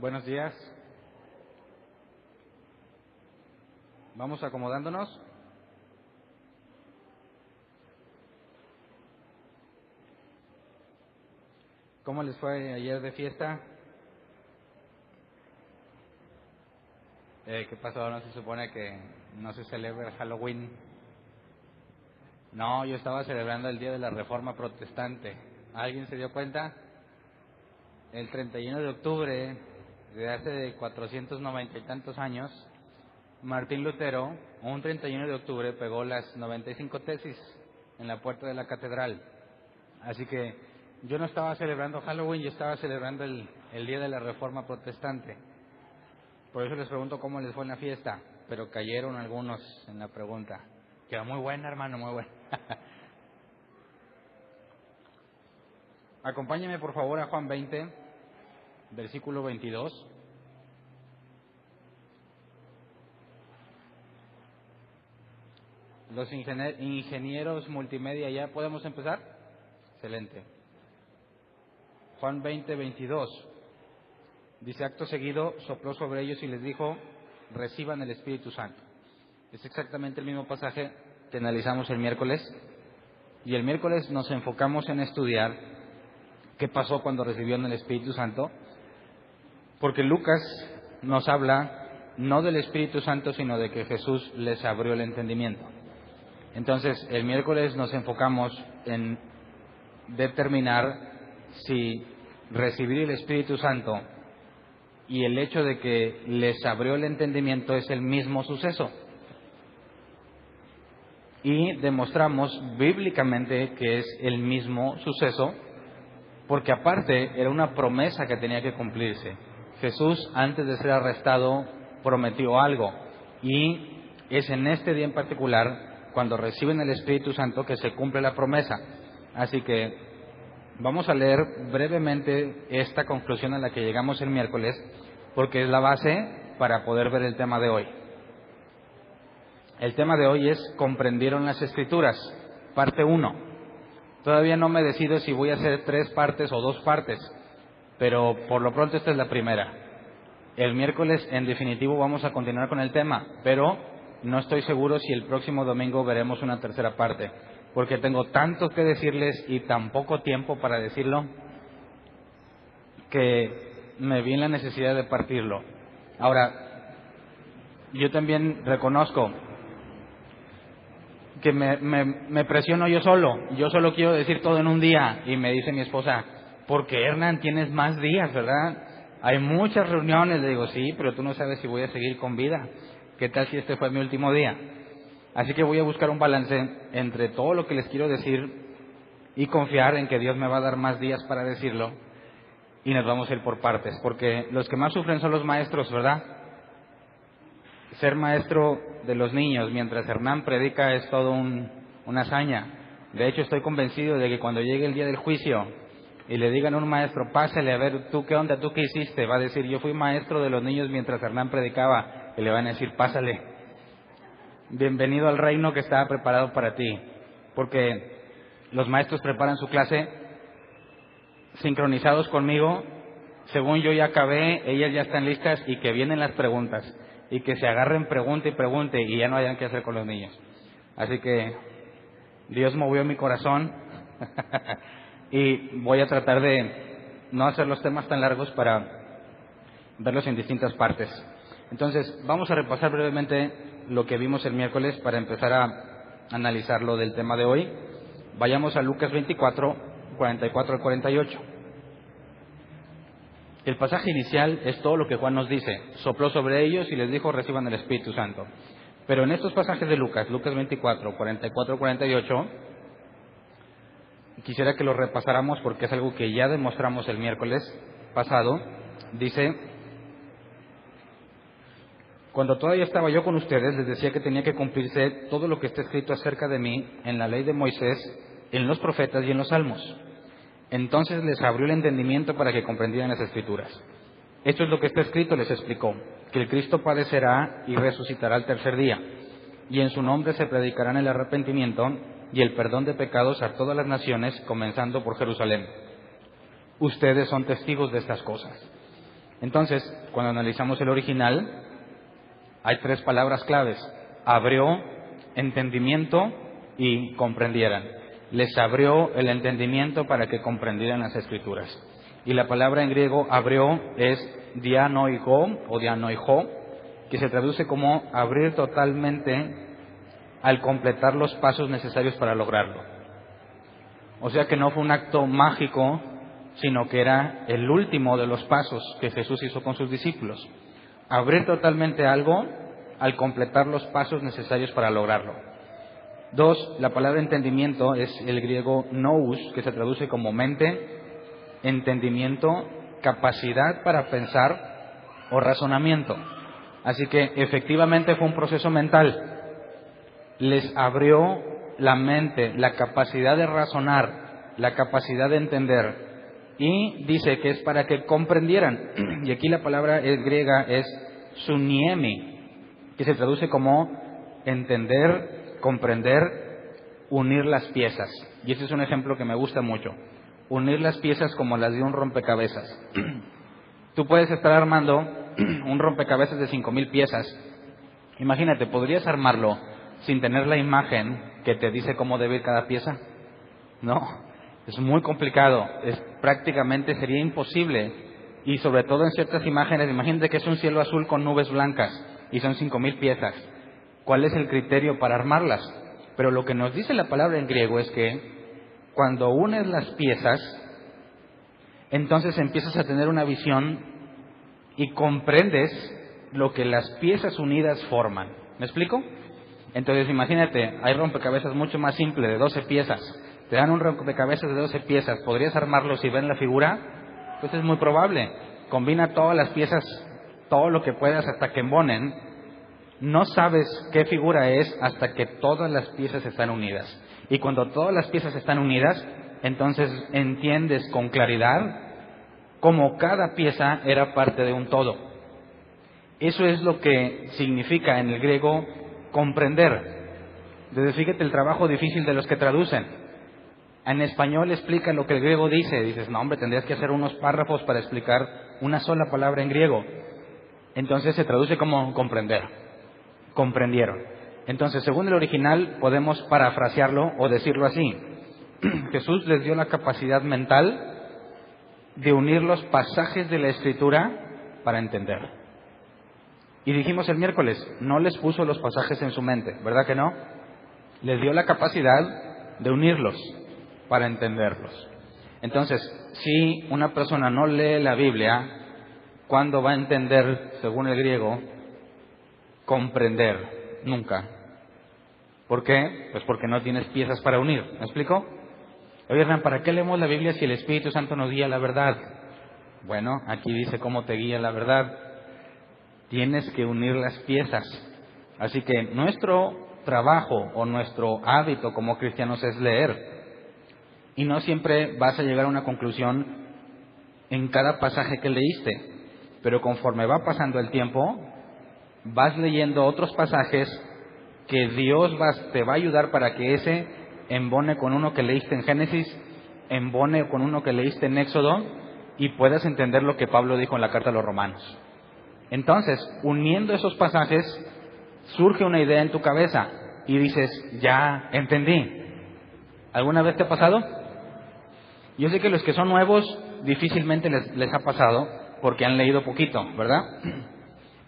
Buenos días. Vamos acomodándonos. ¿Cómo les fue ayer de fiesta? ¿Qué pasó? ¿No se supone que no se celebra el Halloween? No, yo estaba celebrando el Día de la Reforma Protestante. ¿Alguien se dio cuenta? El 31 de octubre de hace 490 y tantos años, Martín Lutero, un 31 de octubre, pegó las 95 tesis en la puerta de la catedral. Así que yo no estaba celebrando Halloween, yo estaba celebrando el Día de la Reforma Protestante. Por eso les pregunto cómo les fue en la fiesta, pero cayeron algunos en la pregunta. Quedó muy buena, hermano, muy buena. Acompáñenme por favor a Juan 20, versículo 22. Los ingenieros multimedia, ¿ya podemos empezar? Excelente. Juan 20, 22. Dice, acto seguido, sopló sobre ellos y les dijo, reciban el Espíritu Santo. Es exactamente el mismo pasaje que analizamos el miércoles. Y el miércoles nos enfocamos en estudiar qué pasó cuando recibieron el Espíritu Santo. Porque Lucas nos habla no del Espíritu Santo, sino de que Jesús les abrió el entendimiento. Entonces, el miércoles nos enfocamos en determinar si recibir el Espíritu Santo y el hecho de que les abrió el entendimiento es el mismo suceso. Y demostramos bíblicamente que es el mismo suceso, porque aparte era una promesa que tenía que cumplirse. Jesús, antes de ser arrestado, prometió algo, y es en este día en particular, cuando reciben el Espíritu Santo, que se cumple la promesa. Así que vamos a leer brevemente esta conclusión a la que llegamos el miércoles, porque es la base para poder ver el tema de hoy. El tema de hoy es ¿comprendieron las Escrituras? Parte 1. Todavía no me decido si voy a hacer 3 partes o 2 partes, pero por lo pronto esta es la primera. El miércoles, en definitivo, vamos a continuar con el tema, pero no estoy seguro si el próximo domingo veremos una tercera parte, porque tengo tanto que decirles y tan poco tiempo para decirlo, que me vi en la necesidad de partirlo. Ahora, yo también reconozco que me presiono yo solo quiero decir todo en un día, y me dice mi esposa, ¿por qué, Hernán, tienes más días, verdad? Hay muchas reuniones. Le digo, sí, pero tú no sabes si voy a seguir con vida. ¿Qué tal si este fue mi último día? Así que voy a buscar un balance entre todo lo que les quiero decir y confiar en que Dios me va a dar más días para decirlo, y nos vamos a ir por partes, porque los que más sufren son los maestros, ¿verdad? Ser maestro de los niños mientras Hernán predica es todo una hazaña. De hecho, estoy convencido de que cuando llegue el día del juicio y le digan a un maestro, pásale a ver, ¿tú qué onda? ¿Tú qué hiciste? Va a decir, yo fui maestro de los niños mientras Hernán predicaba. Y le van a decir, pásale, bienvenido al reino que estaba preparado para ti. Porque los maestros preparan su clase sincronizados conmigo. Según yo ya acabé, ellas ya están listas, y que vienen las preguntas, y que se agarren pregunta y pregunte, y ya no hayan qué hacer con los niños. Así que Dios movió mi corazón y voy a tratar de no hacer los temas tan largos para verlos en distintas partes. Entonces, vamos a repasar brevemente lo que vimos el miércoles para empezar a analizar lo del tema de hoy. Vayamos a Lucas 24, 44 al 48. El pasaje inicial es todo lo que Juan nos dice. Sopló sobre ellos y les dijo, reciban el Espíritu Santo. Pero en estos pasajes de Lucas 24, 44, 48, quisiera que los repasáramos porque es algo que ya demostramos el miércoles pasado. Dice, cuando todavía estaba yo con ustedes, les decía que tenía que cumplirse todo lo que está escrito acerca de mí en la ley de Moisés, en los profetas y en los salmos. Entonces les abrió el entendimiento para que comprendieran las Escrituras. Esto es lo que está escrito, les explicó, que el Cristo padecerá y resucitará al tercer día, y en su nombre se predicarán el arrepentimiento y el perdón de pecados a todas las naciones, comenzando por Jerusalén. Ustedes son testigos de estas cosas. Entonces, cuando analizamos el original, hay 3 palabras claves: abrió, entendimiento y comprendieran. Les abrió el entendimiento para que comprendieran las Escrituras. Y la palabra en griego abrió es dianoigo o dianoijo, que se traduce como abrir totalmente al completar los pasos necesarios para lograrlo. O sea que no fue un acto mágico, sino que era el último de los pasos que Jesús hizo con sus discípulos. Abrir totalmente algo al completar los pasos necesarios para lograrlo. 2, la palabra entendimiento es el griego nous, que se traduce como mente, entendimiento, capacidad para pensar o razonamiento. Así que efectivamente fue un proceso mental. Les abrió la mente, la capacidad de razonar, la capacidad de entender. Y dice que es para que comprendieran. Y aquí la palabra griega es suniemi, que se traduce como entender, comprender, unir las piezas. Y este es un ejemplo que me gusta mucho. Unir las piezas como las de un rompecabezas. Tú puedes estar armando un rompecabezas de 5,000 piezas. Imagínate, ¿podrías armarlo sin tener la imagen que te dice cómo debe ir cada pieza? No, es muy complicado, prácticamente sería imposible. Y sobre todo en ciertas imágenes, imagínate que es un cielo azul con nubes blancas y son 5,000 piezas. ¿Cuál es el criterio para armarlas? Pero lo que nos dice la palabra en griego es que cuando unes las piezas, entonces empiezas a tener una visión y comprendes lo que las piezas unidas forman. ¿Me explico? Entonces imagínate, hay rompecabezas mucho más simple de 12 piezas. Te dan un rompecabezas de 12 piezas, ¿podrías armarlo si ven la figura? Pues es muy probable. Combina todas las piezas, todo lo que puedas hasta que embonen. No sabes qué figura es hasta que todas las piezas están unidas. Y cuando todas las piezas están unidas, entonces entiendes con claridad cómo cada pieza era parte de un todo. Eso es lo que significa en el griego comprender. Entonces fíjate el trabajo difícil de los que traducen. En español explica lo que el griego dice. Dices, no hombre, tendrías que hacer unos párrafos para explicar una sola palabra en griego. Entonces se traduce como comprender. Comprendieron. Entonces, según el original, podemos parafrasearlo o decirlo así. Jesús les dio la capacidad mental de unir los pasajes de la Escritura para entender. Y dijimos el miércoles, no les puso los pasajes en su mente, ¿verdad que no? Les dio la capacidad de unirlos para entenderlos. Entonces, si una persona no lee la Biblia, ¿cuándo va a entender, según el griego, comprender? Nunca. ¿Por qué? Pues porque no tienes piezas para unir. ¿Me explico? Oye, Hernán, ¿para qué leemos la Biblia si el Espíritu Santo nos guía la verdad? Bueno, aquí dice cómo te guía la verdad. Tienes que unir las piezas. Así que nuestro trabajo o nuestro hábito como cristianos es leer. Y no siempre vas a llegar a una conclusión en cada pasaje que leíste. Pero conforme va pasando el tiempo, vas leyendo otros pasajes que Dios te va a ayudar para que ese embone con uno que leíste en Génesis, embone con uno que leíste en Éxodo y puedas entender lo que Pablo dijo en la carta a los Romanos. Entonces, uniendo esos pasajes, surge una idea en tu cabeza y dices, ya entendí. ¿Alguna vez te ha pasado? Yo sé que los que son nuevos difícilmente les ha pasado porque han leído poquito, ¿verdad?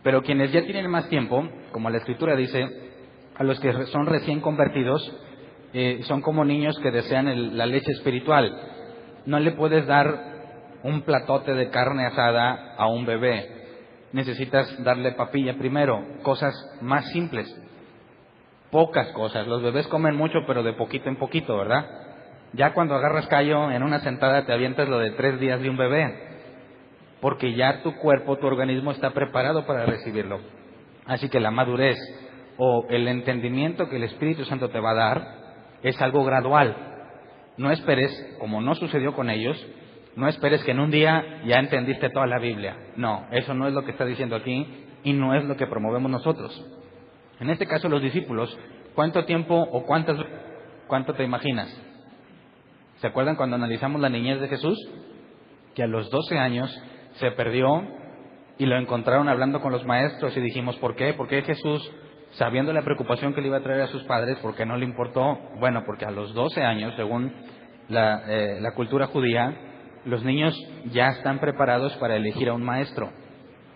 Pero quienes ya tienen más tiempo, como la Escritura dice, a los que son recién convertidos, son como niños que desean la leche espiritual. No le puedes dar un platote de carne asada a un bebé. Necesitas darle papilla primero, cosas más simples, pocas cosas. Los bebés comen mucho, pero de poquito en poquito, ¿verdad? Ya cuando agarras callo, en una sentada te avientas lo de 3 días de un bebé, porque ya tu cuerpo, tu organismo está preparado para recibirlo. Así que la madurez o el entendimiento que el Espíritu Santo te va a dar es algo gradual. No esperes, como no sucedió con ellos, no esperes que en un día ya entendiste toda la Biblia. No, eso no es lo que está diciendo aquí y no es lo que promovemos nosotros. En este caso los discípulos, ¿cuánto tiempo o cuánto te imaginas? ¿Se acuerdan cuando analizamos la niñez de Jesús? Que a los 12 años se perdió Y lo encontraron hablando con los maestros y dijimos, ¿por qué? ¿Por qué Jesús, sabiendo la preocupación que le iba a traer a sus padres, por qué no le importó? Bueno, porque a los 12 años, según la cultura judía, los niños ya están preparados para elegir a un maestro,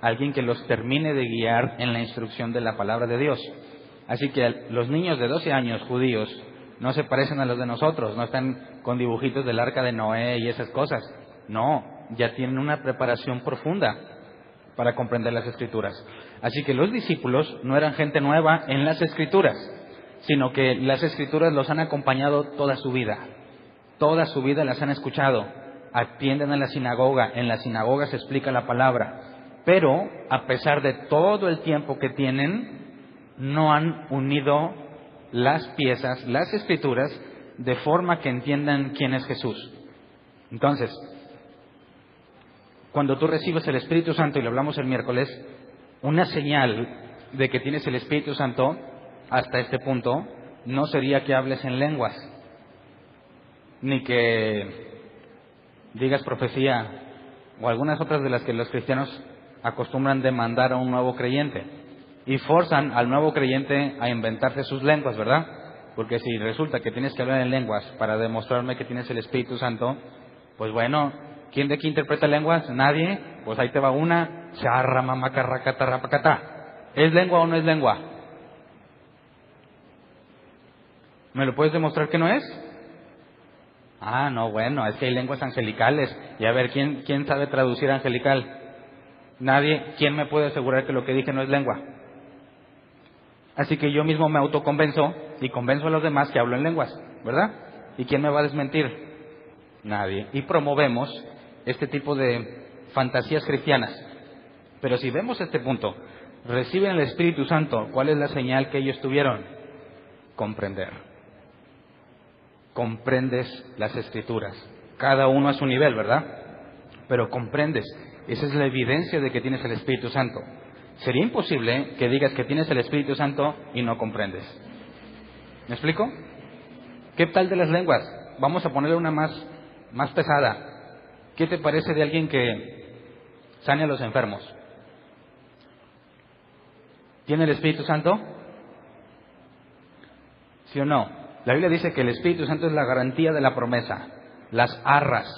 alguien que los termine de guiar en la instrucción de la palabra de Dios. Así que los niños de 12 años judíos no se parecen a los de nosotros, no están con dibujitos del arca de Noé y esas cosas. No, ya tienen una preparación profunda para comprender las Escrituras. Así que los discípulos no eran gente nueva en las Escrituras, sino que las Escrituras los han acompañado toda su vida. Toda su vida las han escuchado. Atienden a la sinagoga, en la sinagoga se explica la palabra. Pero, a pesar de todo el tiempo que tienen, no han unido las piezas, las Escrituras, de forma que entiendan quién es Jesús. Entonces, cuando tú recibes el Espíritu Santo, y lo hablamos el miércoles, una señal de que tienes el Espíritu Santo, hasta este punto, no sería que hables en lenguas, ni que digas profecía, o algunas otras de las que los cristianos acostumbran demandar a un nuevo creyente, y forzan al nuevo creyente a inventarse sus lenguas, ¿verdad? Porque si resulta que tienes que hablar en lenguas para demostrarme que tienes el Espíritu Santo, pues bueno, ¿quién de aquí interpreta lenguas? Nadie. Pues ahí te va una. Charra, mamacarracatarrapacatá. ¿Es lengua o no es lengua? ¿Me lo puedes demostrar que no es? Ah, no, bueno, es que hay lenguas angelicales. Y a ver, ¿quién sabe traducir angelical? Nadie. ¿Quién me puede asegurar que lo que dije no es lengua? Así que yo mismo me autoconvenzo y convenzo a los demás que hablo en lenguas, ¿verdad? ¿Y quién me va a desmentir? Nadie. Y promovemos este tipo de fantasías cristianas. Pero si vemos este punto, reciben el Espíritu Santo, ¿cuál es la señal que ellos tuvieron? Comprender. Comprendes las Escrituras. Cada uno a su nivel, ¿verdad? Pero comprendes. Esa es la evidencia de que tienes el Espíritu Santo. Sería imposible que digas que tienes el Espíritu Santo y no comprendes. ¿Me explico? ¿Qué tal de las lenguas? Vamos a ponerle una más pesada. ¿Qué te parece de alguien que sane a los enfermos? ¿Tiene el Espíritu Santo? ¿Sí o no? La Biblia dice que el Espíritu Santo es la garantía de la promesa. Las arras.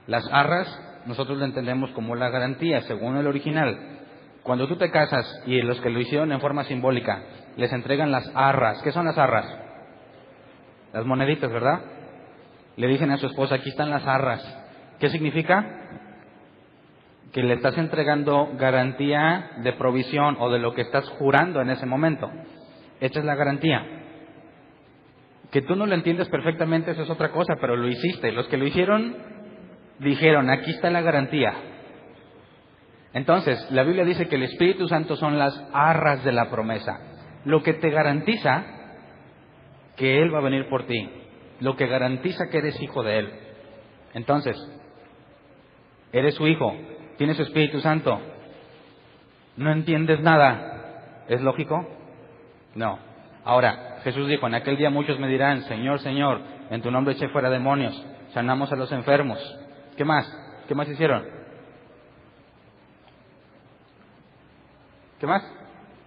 Las arras nosotros lo entendemos como la garantía, según el original. Cuando tú te casas y los que lo hicieron en forma simbólica les entregan las arras. ¿Qué son las arras? Las moneditas, ¿verdad? Le dicen a su esposa, aquí están las arras. ¿Qué significa? Que le estás entregando garantía de provisión o de lo que estás jurando en ese momento. Esta es la garantía. Que tú no lo entiendes perfectamente, eso es otra cosa, pero lo hiciste. Los que lo hicieron dijeron, aquí está la garantía. Entonces, la Biblia dice que el Espíritu Santo son las arras de la promesa. Lo que te garantiza que Él va a venir por ti. Lo que garantiza que eres hijo de Él. Entonces, eres su hijo, tienes su Espíritu Santo, no entiendes nada. ¿Es lógico? No. Ahora, Jesús dijo, en aquel día muchos me dirán, Señor, Señor, en tu nombre eché fuera demonios, sanamos a los enfermos. ¿Qué más? ¿Qué más hicieron? ¿Qué más?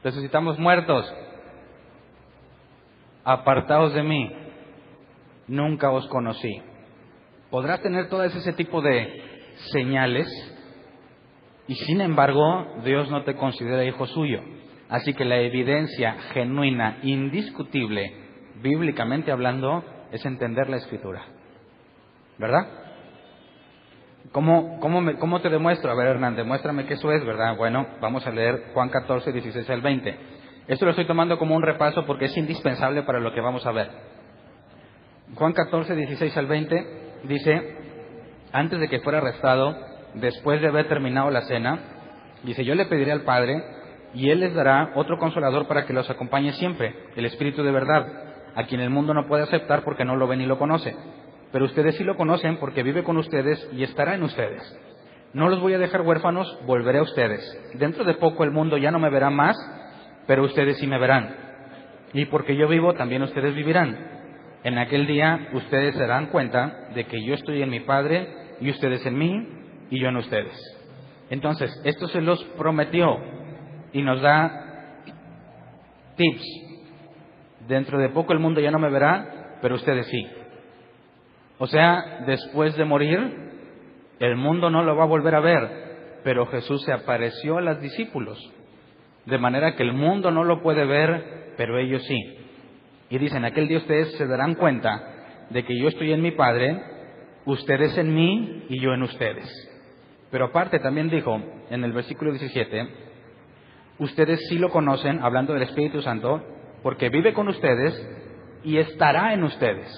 Resucitamos muertos. Apartaos de mí, nunca os conocí. Podrás tener todo ese tipo de señales y sin embargo Dios no te considera hijo suyo. Así que la evidencia genuina, indiscutible, bíblicamente hablando, es entender la Escritura. ¿Verdad? ¿Cómo te demuestro? A ver, Hernán, demuéstrame que eso es, ¿verdad? Bueno, vamos a leer Juan 14, 16 al 20. Esto lo estoy tomando como un repaso porque es indispensable para lo que vamos a ver. Juan 14, 16 al 20 dice, antes de que fuera arrestado, después de haber terminado la cena, dice, yo le pediré al Padre y Él les dará otro consolador para que los acompañe siempre, el Espíritu de verdad, a quien el mundo no puede aceptar porque no lo ve ni lo conoce. Pero ustedes sí lo conocen porque vive con ustedes y estará en ustedes. No los voy a dejar huérfanos, volveré a ustedes. Dentro de poco el mundo ya no me verá más, pero ustedes sí me verán. Y porque yo vivo, también ustedes vivirán. En aquel día ustedes se darán cuenta de que yo estoy en mi Padre y ustedes en mí y yo en ustedes. Entonces, esto se los prometió y nos da tips. Dentro de poco el mundo ya no me verá, pero ustedes sí. O sea, después de morir, el mundo no lo va a volver a ver, pero Jesús se apareció a los discípulos, de manera que el mundo no lo puede ver, pero ellos sí. Y dicen, aquel día ustedes se darán cuenta de que yo estoy en mi Padre, ustedes en mí y yo en ustedes. Pero aparte también dijo, en el versículo 17, ustedes sí lo conocen, hablando del Espíritu Santo, porque vive con ustedes y estará en ustedes.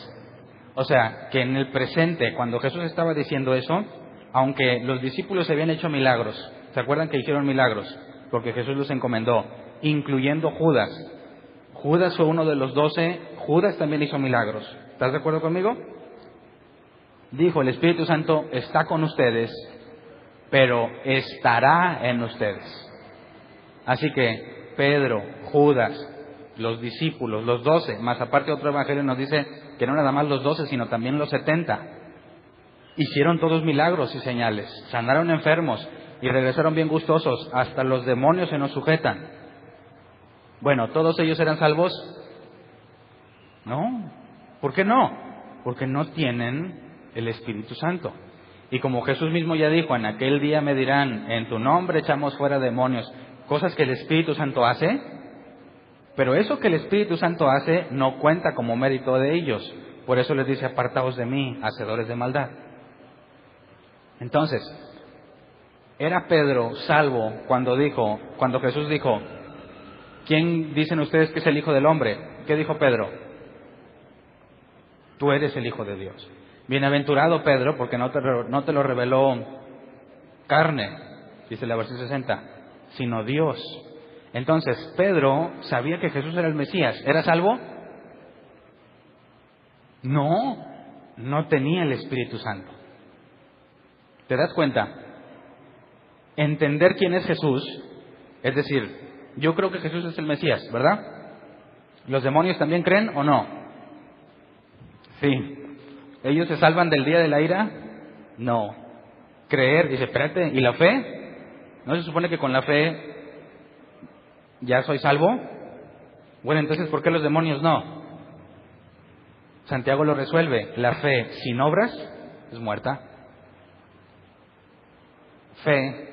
O sea, que en el presente, cuando Jesús estaba diciendo eso, aunque los discípulos se habían hecho milagros, ¿se acuerdan que hicieron milagros? Porque Jesús los encomendó, incluyendo Judas. Judas fue uno de los 12, Judas también hizo milagros. ¿Estás de acuerdo conmigo? Dijo, el Espíritu Santo está con ustedes, pero estará en ustedes. Así que Pedro, Judas, los discípulos, los 12, más aparte otro evangelio nos dice que no nada más los 12, sino también los 70, hicieron todos milagros y señales, sanaron enfermos y regresaron bien gustosos, hasta los demonios se nos sujetan. Bueno, ¿todos ellos eran salvos? No. ¿Por qué no? Porque no tienen el Espíritu Santo. Y como Jesús mismo ya dijo, en aquel día me dirán, en tu nombre echamos fuera demonios, cosas que el Espíritu Santo hace, pero eso que el Espíritu Santo hace no cuenta como mérito de ellos. Por eso les dice, apartaos de mí, hacedores de maldad. Entonces, ¿era Pedro salvo cuando Jesús dijo, ¿quién dicen ustedes que es el Hijo del Hombre? ¿Qué dijo Pedro? Tú eres el Hijo de Dios. Bienaventurado Pedro, porque no te lo reveló carne, dice la versión 60, sino Dios. Entonces, Pedro sabía que Jesús era el Mesías. ¿Era salvo? No tenía el Espíritu Santo. ¿Te das cuenta? Entender quién es Jesús, es decir, yo creo que Jesús es el Mesías, ¿verdad? ¿Los demonios también creen o no? Sí. ¿Ellos se salvan del día de la ira? No. Creer, dice, espérate, ¿y la fe? ¿No se supone que con la fe ya soy salvo? Bueno, entonces, ¿por qué los demonios no? Santiago lo resuelve. La fe sin obras es muerta. Fe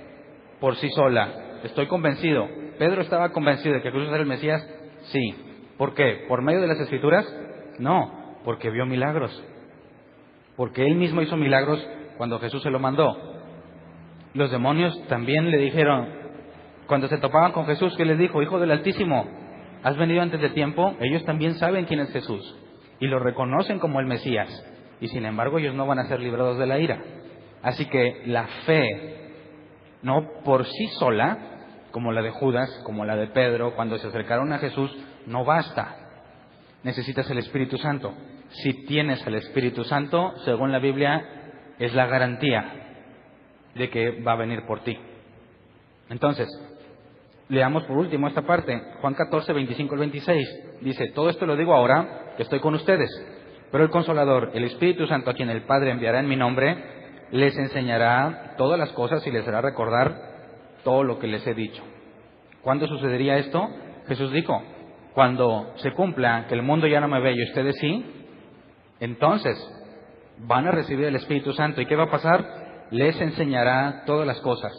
por sí sola. Estoy convencido. ¿Pedro estaba convencido de que Jesús era el Mesías? Sí. ¿Por qué? ¿Por medio de las Escrituras? No, porque vio milagros. Porque él mismo hizo milagros cuando Jesús se lo mandó. Los demonios también le dijeron, cuando se topaban con Jesús, ¿qué les dijo? Hijo del Altísimo, ¿has venido antes de tiempo? Ellos también saben quién es Jesús y lo reconocen como el Mesías. Y sin embargo ellos no van a ser librados de la ira. Así que la fe, no por sí sola, como la de Judas, como la de Pedro, cuando se acercaron a Jesús, no basta. Necesitas el Espíritu Santo. Si tienes el Espíritu Santo, según la Biblia, es la garantía de que va a venir por ti. Entonces, leamos por último esta parte. Juan 14, 25 al 26. Dice, todo esto lo digo ahora que estoy con ustedes, pero el Consolador, el Espíritu Santo, a quien el Padre enviará en mi nombre, les enseñará todas las cosas y les hará recordar todo lo que les he dicho. ¿Cuándo sucedería esto? Jesús dijo, cuando se cumpla que el mundo ya no me ve y ustedes sí, entonces van a recibir el Espíritu Santo. ¿Y qué va a pasar? Les enseñará todas las cosas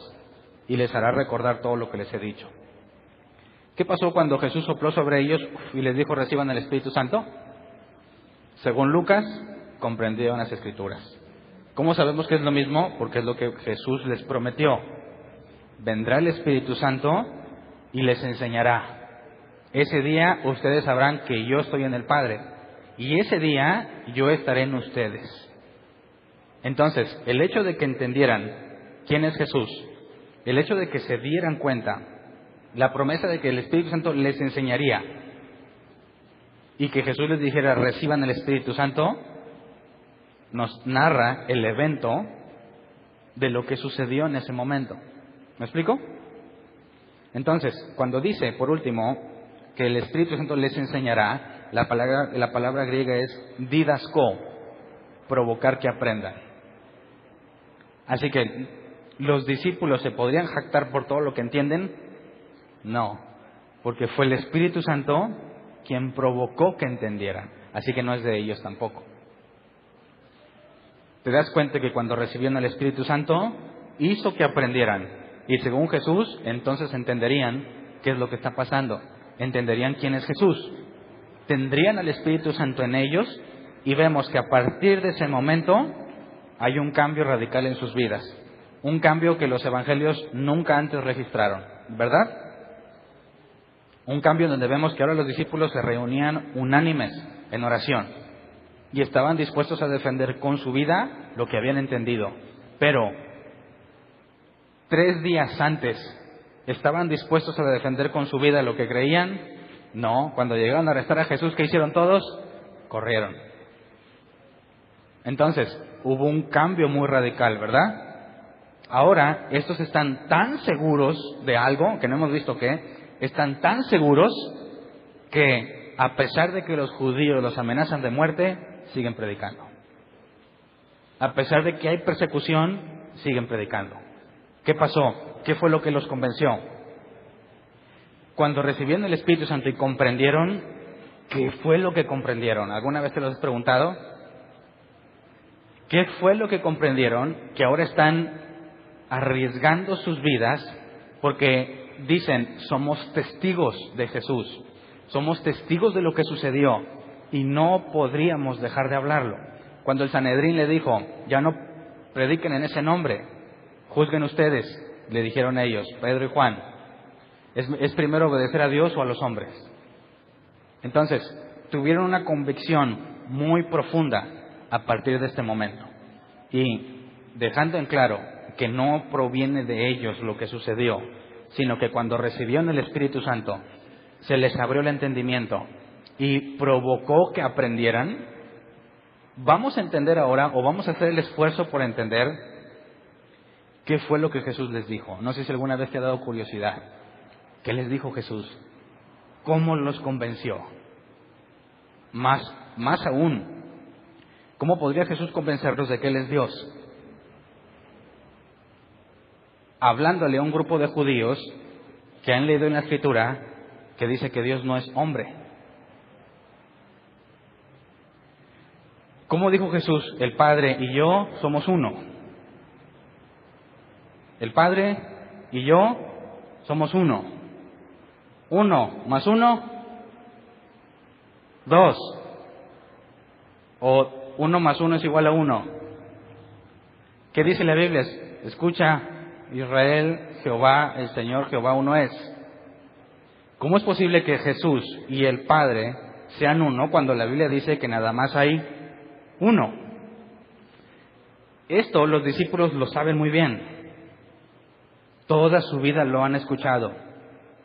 y les hará recordar todo lo que les he dicho. ¿Qué pasó cuando Jesús sopló sobre ellos y les dijo reciban el Espíritu Santo? Según Lucas, comprendieron las Escrituras. ¿Cómo sabemos que es lo mismo? Porque es lo que Jesús les prometió. Vendrá el Espíritu Santo y les enseñará. Ese día ustedes sabrán que yo estoy en el Padre y ese día yo estaré en ustedes. Entonces, el hecho de que entendieran quién es Jesús, el hecho de que se dieran cuenta, la promesa de que el Espíritu Santo les enseñaría y que Jesús les dijera reciban el Espíritu Santo, nos narra el evento de lo que sucedió en ese momento. ¿Me explico? Entonces, cuando dice, por último, que el Espíritu Santo les enseñará, la palabra griega es didasko, provocar que aprendan. Así que ¿Los discípulos se podrían jactar por todo lo que entienden? No, porque fue el Espíritu Santo quien provocó que entendieran, así que no es de ellos tampoco. ¿Te das cuenta que cuando recibieron el Espíritu Santo hizo que aprendieran? Y según Jesús, entonces entenderían qué es lo que está pasando, entenderían quién es Jesús, tendrían al Espíritu Santo en ellos, y vemos que a partir de ese momento hay un cambio radical en sus vidas, un cambio que los evangelios nunca antes registraron, ¿verdad? Un cambio donde vemos que ahora los discípulos se reunían unánimes en oración y estaban dispuestos a defender con su vida lo que habían entendido. Pero 3 días antes, ¿estaban dispuestos a defender con su vida lo que creían? No, cuando llegaron a arrestar a Jesús, ¿qué hicieron todos? Corrieron. Entonces, hubo un cambio muy radical, ¿verdad? Ahora, estos están tan seguros de algo, que no hemos visto qué, están tan seguros que, a pesar de que los judíos los amenazan de muerte, siguen predicando. A pesar de que hay persecución, siguen predicando. ¿Qué pasó? ¿Qué fue lo que los convenció? Cuando recibieron el Espíritu Santo y comprendieron, ¿qué fue lo que comprendieron? ¿Alguna vez te lo has preguntado? ¿Qué fue lo que comprendieron que ahora están arriesgando sus vidas porque dicen, somos testigos de Jesús, somos testigos de lo que sucedió y no podríamos dejar de hablarlo? Cuando el Sanedrín le dijo, ya no prediquen en ese nombre, juzguen ustedes, le dijeron ellos, Pedro y Juan, ¿es primero obedecer a Dios o a los hombres? Entonces, tuvieron una convicción muy profunda a partir de este momento, y dejando en claro que no proviene de ellos lo que sucedió, sino que cuando recibieron el Espíritu Santo se les abrió el entendimiento y provocó que aprendieran. Vamos a entender ahora, o vamos a hacer el esfuerzo por entender qué fue lo que Jesús les dijo. No sé si alguna vez te ha dado curiosidad. ¿Qué les dijo Jesús? ¿Cómo los convenció? Más aún, ¿cómo podría Jesús convencerlos de que Él es Dios? Hablándole a un grupo de judíos que han leído en la Escritura que dice que Dios no es hombre. ¿Cómo dijo Jesús? El Padre y yo somos uno. El Padre y yo somos uno. 1 más 1, 2. O 1 más 1 es igual a 1. ¿Qué dice la Biblia? Escucha, Israel, Jehová, el Señor, Jehová uno es. ¿Cómo es posible que Jesús y el Padre sean uno cuando la Biblia dice que nada más hay uno? Esto los discípulos lo saben muy bien. Toda su vida lo han escuchado,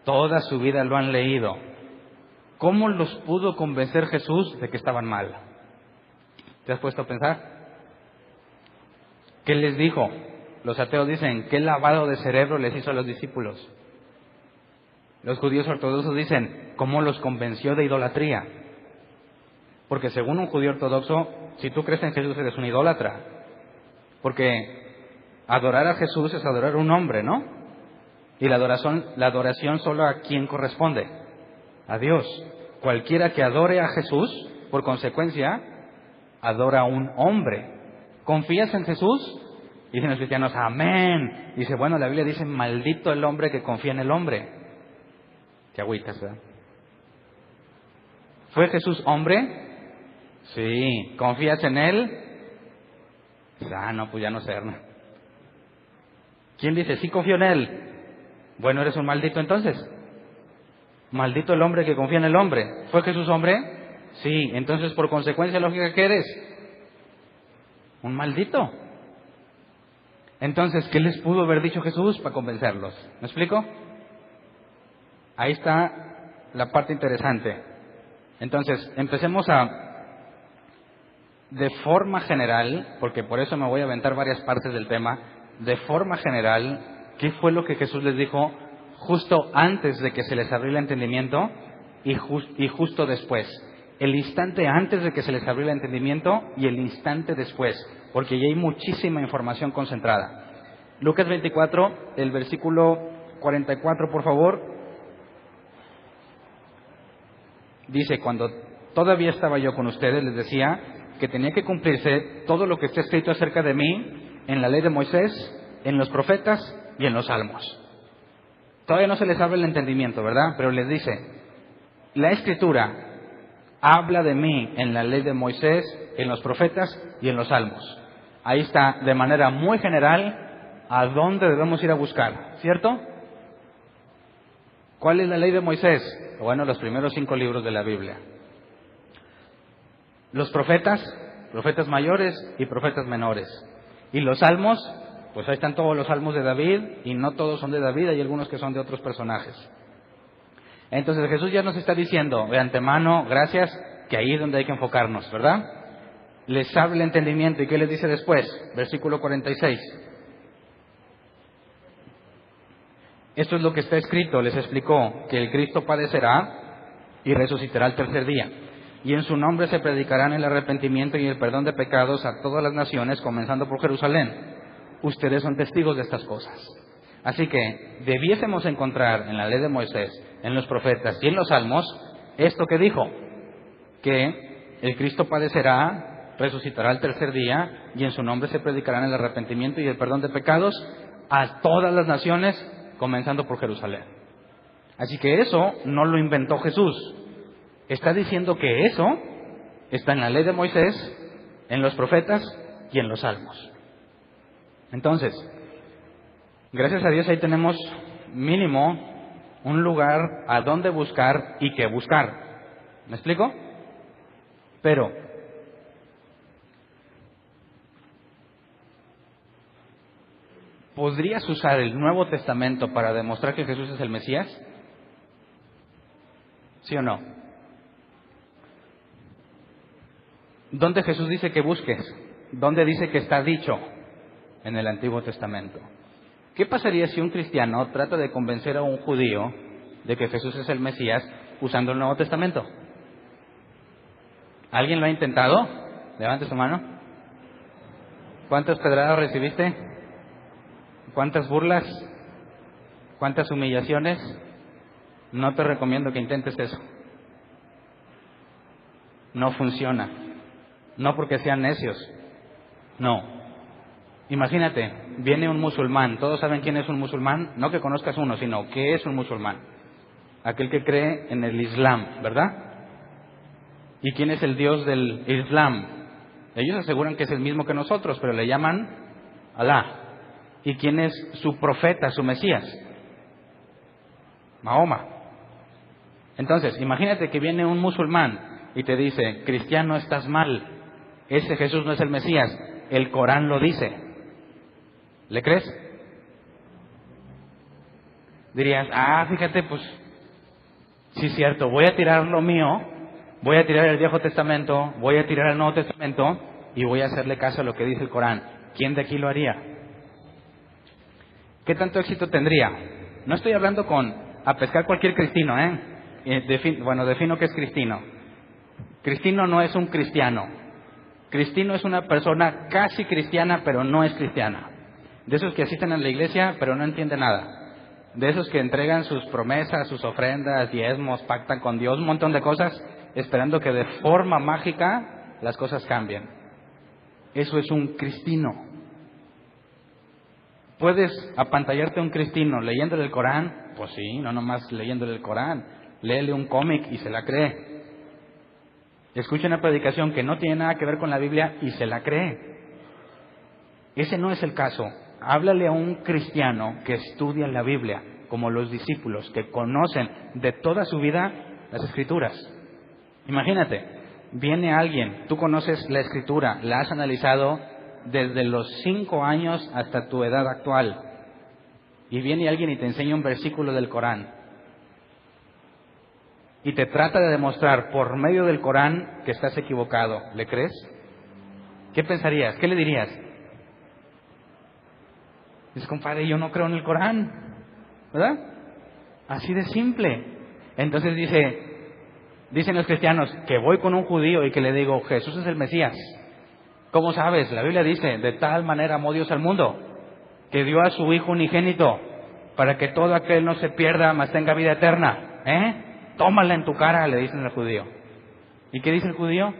toda su vida lo han leído. ¿Cómo los pudo convencer Jesús de que estaban mal? ¿Te has puesto a pensar? ¿Qué les dijo? Los ateos dicen, ¿qué lavado de cerebro les hizo a los discípulos? Los judíos ortodoxos dicen, ¿cómo los convenció de idolatría? Porque según un judío ortodoxo, si tú crees en Jesús eres un idólatra. Porque adorar a Jesús es adorar a un hombre, ¿no? Y la adoración solo a quién corresponde, a Dios. Cualquiera que adore a Jesús, por consecuencia, adora a un hombre. ¿Confías en Jesús? Dicen los cristianos, amén. Dice, bueno, la Biblia dice, maldito el hombre que confía en el hombre. Qué agüitas, ¿verdad? ¿Fue Jesús hombre? Sí. ¿Confías en él? No, pues ya no sé, ¿no? ¿Quién dice, sí confío en él? Bueno, eres un maldito entonces. Maldito el hombre que confía en el hombre. ¿Fue Jesús hombre? Sí. Entonces, por consecuencia lógica, ¿qué eres? Un maldito. Entonces, ¿qué les pudo haber dicho Jesús para convencerlos? ¿Me explico? Ahí está la parte interesante. Entonces, empecemos de forma general, porque por eso me voy a aventar varias partes del tema, de forma general, ¿qué fue lo que Jesús les dijo justo antes de que se les abriera el entendimiento y justo después? El instante antes de que se les abriera el entendimiento y el instante después, porque ya hay muchísima información concentrada. Lucas 24, el versículo 44, por favor. Dice: cuando todavía estaba yo con ustedes, les decía que tenía que cumplirse todo lo que está escrito acerca de mí en la ley de Moisés, en los profetas y en los salmos. Todavía no se les abre el entendimiento, ¿verdad? Pero les dice: la Escritura habla de mí en la ley de Moisés, en los profetas y en los salmos. Ahí está, de manera muy general, a dónde debemos ir a buscar, ¿cierto? ¿Cuál es la ley de Moisés? Bueno, los primeros 5 libros de la Biblia. Los profetas, profetas mayores y profetas menores. Y los salmos, pues ahí están todos los salmos de David, y no todos son de David, hay algunos que son de otros personajes. Entonces Jesús ya nos está diciendo de antemano, gracias, que ahí es donde hay que enfocarnos, ¿verdad? Les abre el entendimiento. ¿Y qué les dice después? Versículo 46. Esto es lo que está escrito. Les explicó que el Cristo padecerá y resucitará al tercer día. Y en su nombre se predicarán el arrepentimiento y el perdón de pecados a todas las naciones, comenzando por Jerusalén. Ustedes son testigos de estas cosas. Así que debiésemos encontrar en la ley de Moisés, en los profetas y en los salmos, esto que dijo, que el Cristo padecerá, resucitará al tercer día, y en su nombre se predicarán el arrepentimiento y el perdón de pecados a todas las naciones, comenzando por Jerusalén. Así que eso no lo inventó Jesús. Está diciendo que eso está en la ley de Moisés, en los profetas y en los salmos. Entonces, gracias a Dios ahí tenemos mínimo un lugar a donde buscar y qué buscar. ¿Me explico? Pero ¿podrías usar el Nuevo Testamento para demostrar que Jesús es el Mesías? ¿Sí o no? ¿Dónde Jesús dice que busques? ¿Dónde dice que está dicho? En el Antiguo Testamento. ¿Qué pasaría si un cristiano trata de convencer a un judío de que Jesús es el Mesías usando el Nuevo Testamento? ¿Alguien lo ha intentado? Levante su mano. ¿Cuántas pedradas recibiste? ¿Cuántas burlas? ¿Cuántas humillaciones? No te recomiendo que intentes eso. No funciona. No porque sean necios. No. Imagínate, viene un musulmán. ¿Todos saben quién es un musulmán? No que conozcas uno, sino ¿qué es un musulmán? Aquel que cree en el Islam, ¿verdad? ¿Y quién es el Dios del Islam? Ellos aseguran que es el mismo que nosotros, pero le llaman Alá. ¿Y quién es su profeta, su Mesías? Mahoma. Entonces, imagínate que viene un musulmán y te dice: cristiano, estás mal, ese Jesús no es el Mesías, el Corán lo dice. ¿Le crees? Dirías: fíjate, pues sí es cierto, voy a tirar lo mío, voy a tirar el Viejo Testamento, voy a tirar el Nuevo Testamento y voy a hacerle caso a lo que dice el Corán. ¿Quién de aquí lo haría? ¿Qué tanto éxito tendría? No estoy hablando a pescar cualquier cristino, defino qué es cristino. Cristino no es un cristiano. Cristino es una persona casi cristiana, pero no es cristiana. De esos que asisten a la iglesia, pero no entienden nada. De esos que entregan sus promesas, sus ofrendas, diezmos, pactan con Dios, un montón de cosas, esperando que de forma mágica las cosas cambien. Eso es un cristino. ¿Puedes apantallarte a un cristino leyéndole el Corán? Pues sí, no nomás leyéndole el Corán. Léele un cómic y se la cree. Escucha una predicación que no tiene nada que ver con la Biblia y se la cree. Ese no es el caso. Háblale a un cristiano que estudia la Biblia, como los discípulos, que conocen de toda su vida las Escrituras. Imagínate, viene alguien, tú conoces la Escritura, la has analizado desde los 5 años hasta tu edad actual, y viene alguien y te enseña un versículo del Corán, y te trata de demostrar por medio del Corán que estás equivocado. ¿Le crees? ¿Qué pensarías? ¿Qué le dirías? Dices: compadre, yo no creo en el Corán, ¿verdad? Así de simple. Entonces dicen los cristianos que voy con un judío y que le digo: Jesús es el Mesías. ¿Cómo sabes? La Biblia dice: de tal manera amó Dios al mundo, que dio a su Hijo unigénito para que todo aquel no se pierda, mas tenga vida eterna. Tómala en tu cara, le dicen al judío. ¿Y qué dice el judío?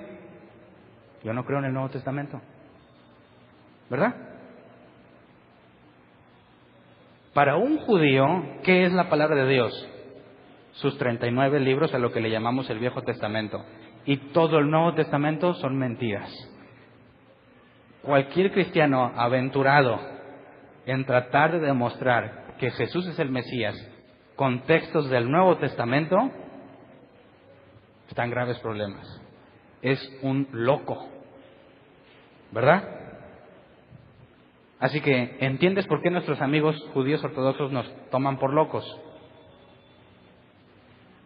Yo no creo en el Nuevo Testamento. ¿Verdad? Para un judío, ¿qué es la palabra de Dios? Sus 39 libros, a lo que le llamamos el Viejo Testamento. Y todo el Nuevo Testamento son mentiras. Cualquier cristiano aventurado en tratar de demostrar que Jesús es el Mesías con textos del Nuevo Testamento está en graves problemas. Es un loco, ¿verdad? Así que, ¿entiendes por qué nuestros amigos judíos ortodoxos nos toman por locos?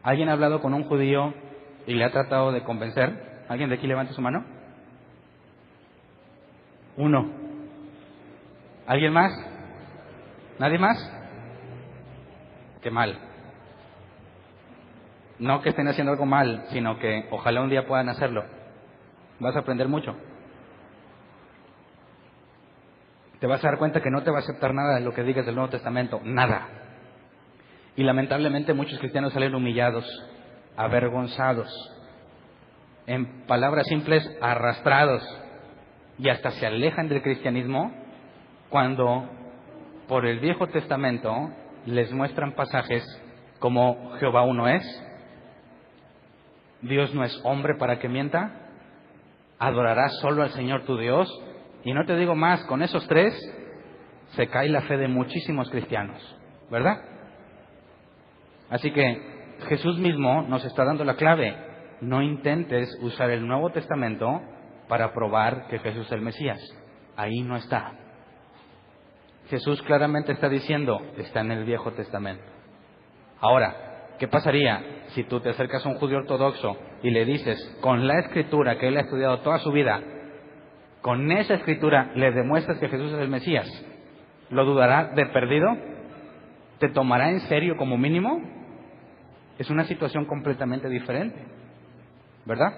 ¿Alguien ha hablado con un judío y le ha tratado de convencer? ¿Alguien de aquí levante su mano? Uno. ¿Alguien más? ¿Nadie más? Qué mal. No que estén haciendo algo mal, sino que ojalá un día puedan hacerlo. Vas a aprender mucho. Te vas a dar cuenta que no te va a aceptar nada de lo que digas del Nuevo Testamento. Nada. Y lamentablemente muchos cristianos salen humillados, avergonzados, en palabras simples, arrastrados, y hasta se alejan del cristianismo cuando por el Viejo Testamento les muestran pasajes como Jehová uno es, Dios no es hombre para que mienta, adorarás solo al Señor tu Dios. Y no te digo más, con esos tres se cae la fe de muchísimos cristianos, ¿verdad? Así que Jesús mismo nos está dando la clave. No intentes usar el Nuevo Testamento para probar que Jesús es el Mesías. Ahí no está. Jesús claramente está diciendo, está en el Viejo Testamento. Ahora, ¿qué pasaría si tú te acercas a un judío ortodoxo y le dices, con la Escritura que él ha estudiado toda su vida, con esa Escritura le demuestras que Jesús es el Mesías? ¿Lo dudará de perdido? ¿Te tomará en serio como mínimo? Es una situación completamente diferente, ¿verdad?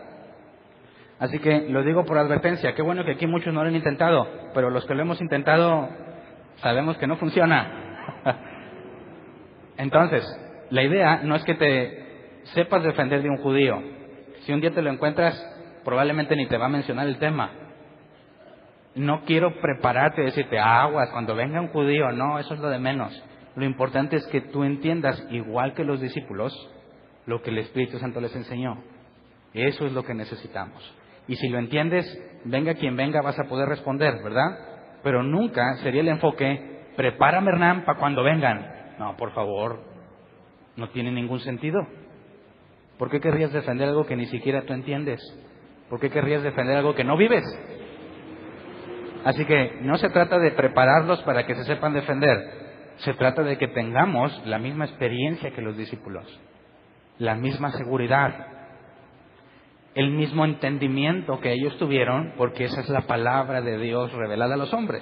Así que lo digo por advertencia. Qué bueno que aquí muchos no lo han intentado, pero los que lo hemos intentado sabemos que no funciona. Entonces, la idea no es que te sepas defender de un judío. Si un día te lo encuentras, probablemente ni te va a mencionar el tema. No quiero prepararte y decirte, aguas, cuando venga un judío. No, eso es lo de menos. Lo importante es que tú entiendas, igual que los discípulos, lo que el Espíritu Santo les enseñó. Eso es lo que necesitamos. Y si lo entiendes, venga quien venga, vas a poder responder, ¿verdad? Pero nunca sería el enfoque, prepárame, Hernán, para cuando vengan. No, por favor, no tiene ningún sentido. ¿Por qué querrías defender algo que ni siquiera tú entiendes? ¿Por qué querrías defender algo que no vives? Así que no se trata de prepararlos para que se sepan defender. Se trata de que tengamos la misma experiencia que los discípulos, la misma seguridad, el mismo entendimiento que ellos tuvieron, porque esa es la palabra de Dios revelada a los hombres.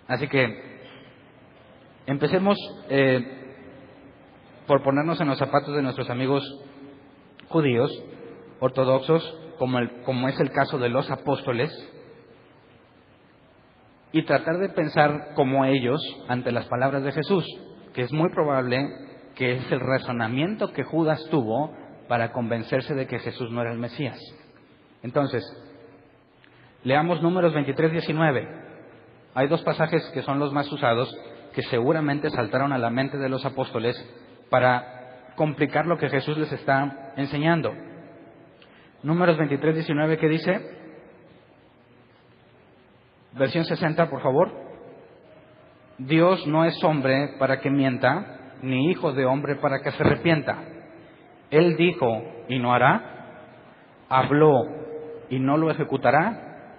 Así que empecemos por ponernos en los zapatos de nuestros amigos judíos, ortodoxos, como es el caso de los apóstoles, y tratar de pensar como ellos ante las palabras de Jesús, que es muy probable que es el razonamiento que Judas tuvo para convencerse de que Jesús no era el Mesías. Entonces, leamos Números 23-19. Hay dos pasajes que son los más usados, que seguramente saltaron a la mente de los apóstoles para complicar lo que Jesús les está enseñando. Números 23-19, ¿qué dice? Versión 60, por favor. Dios no es hombre para que mienta, ni hijo de hombre para que se arrepienta. Él dijo y no hará, habló y no lo ejecutará.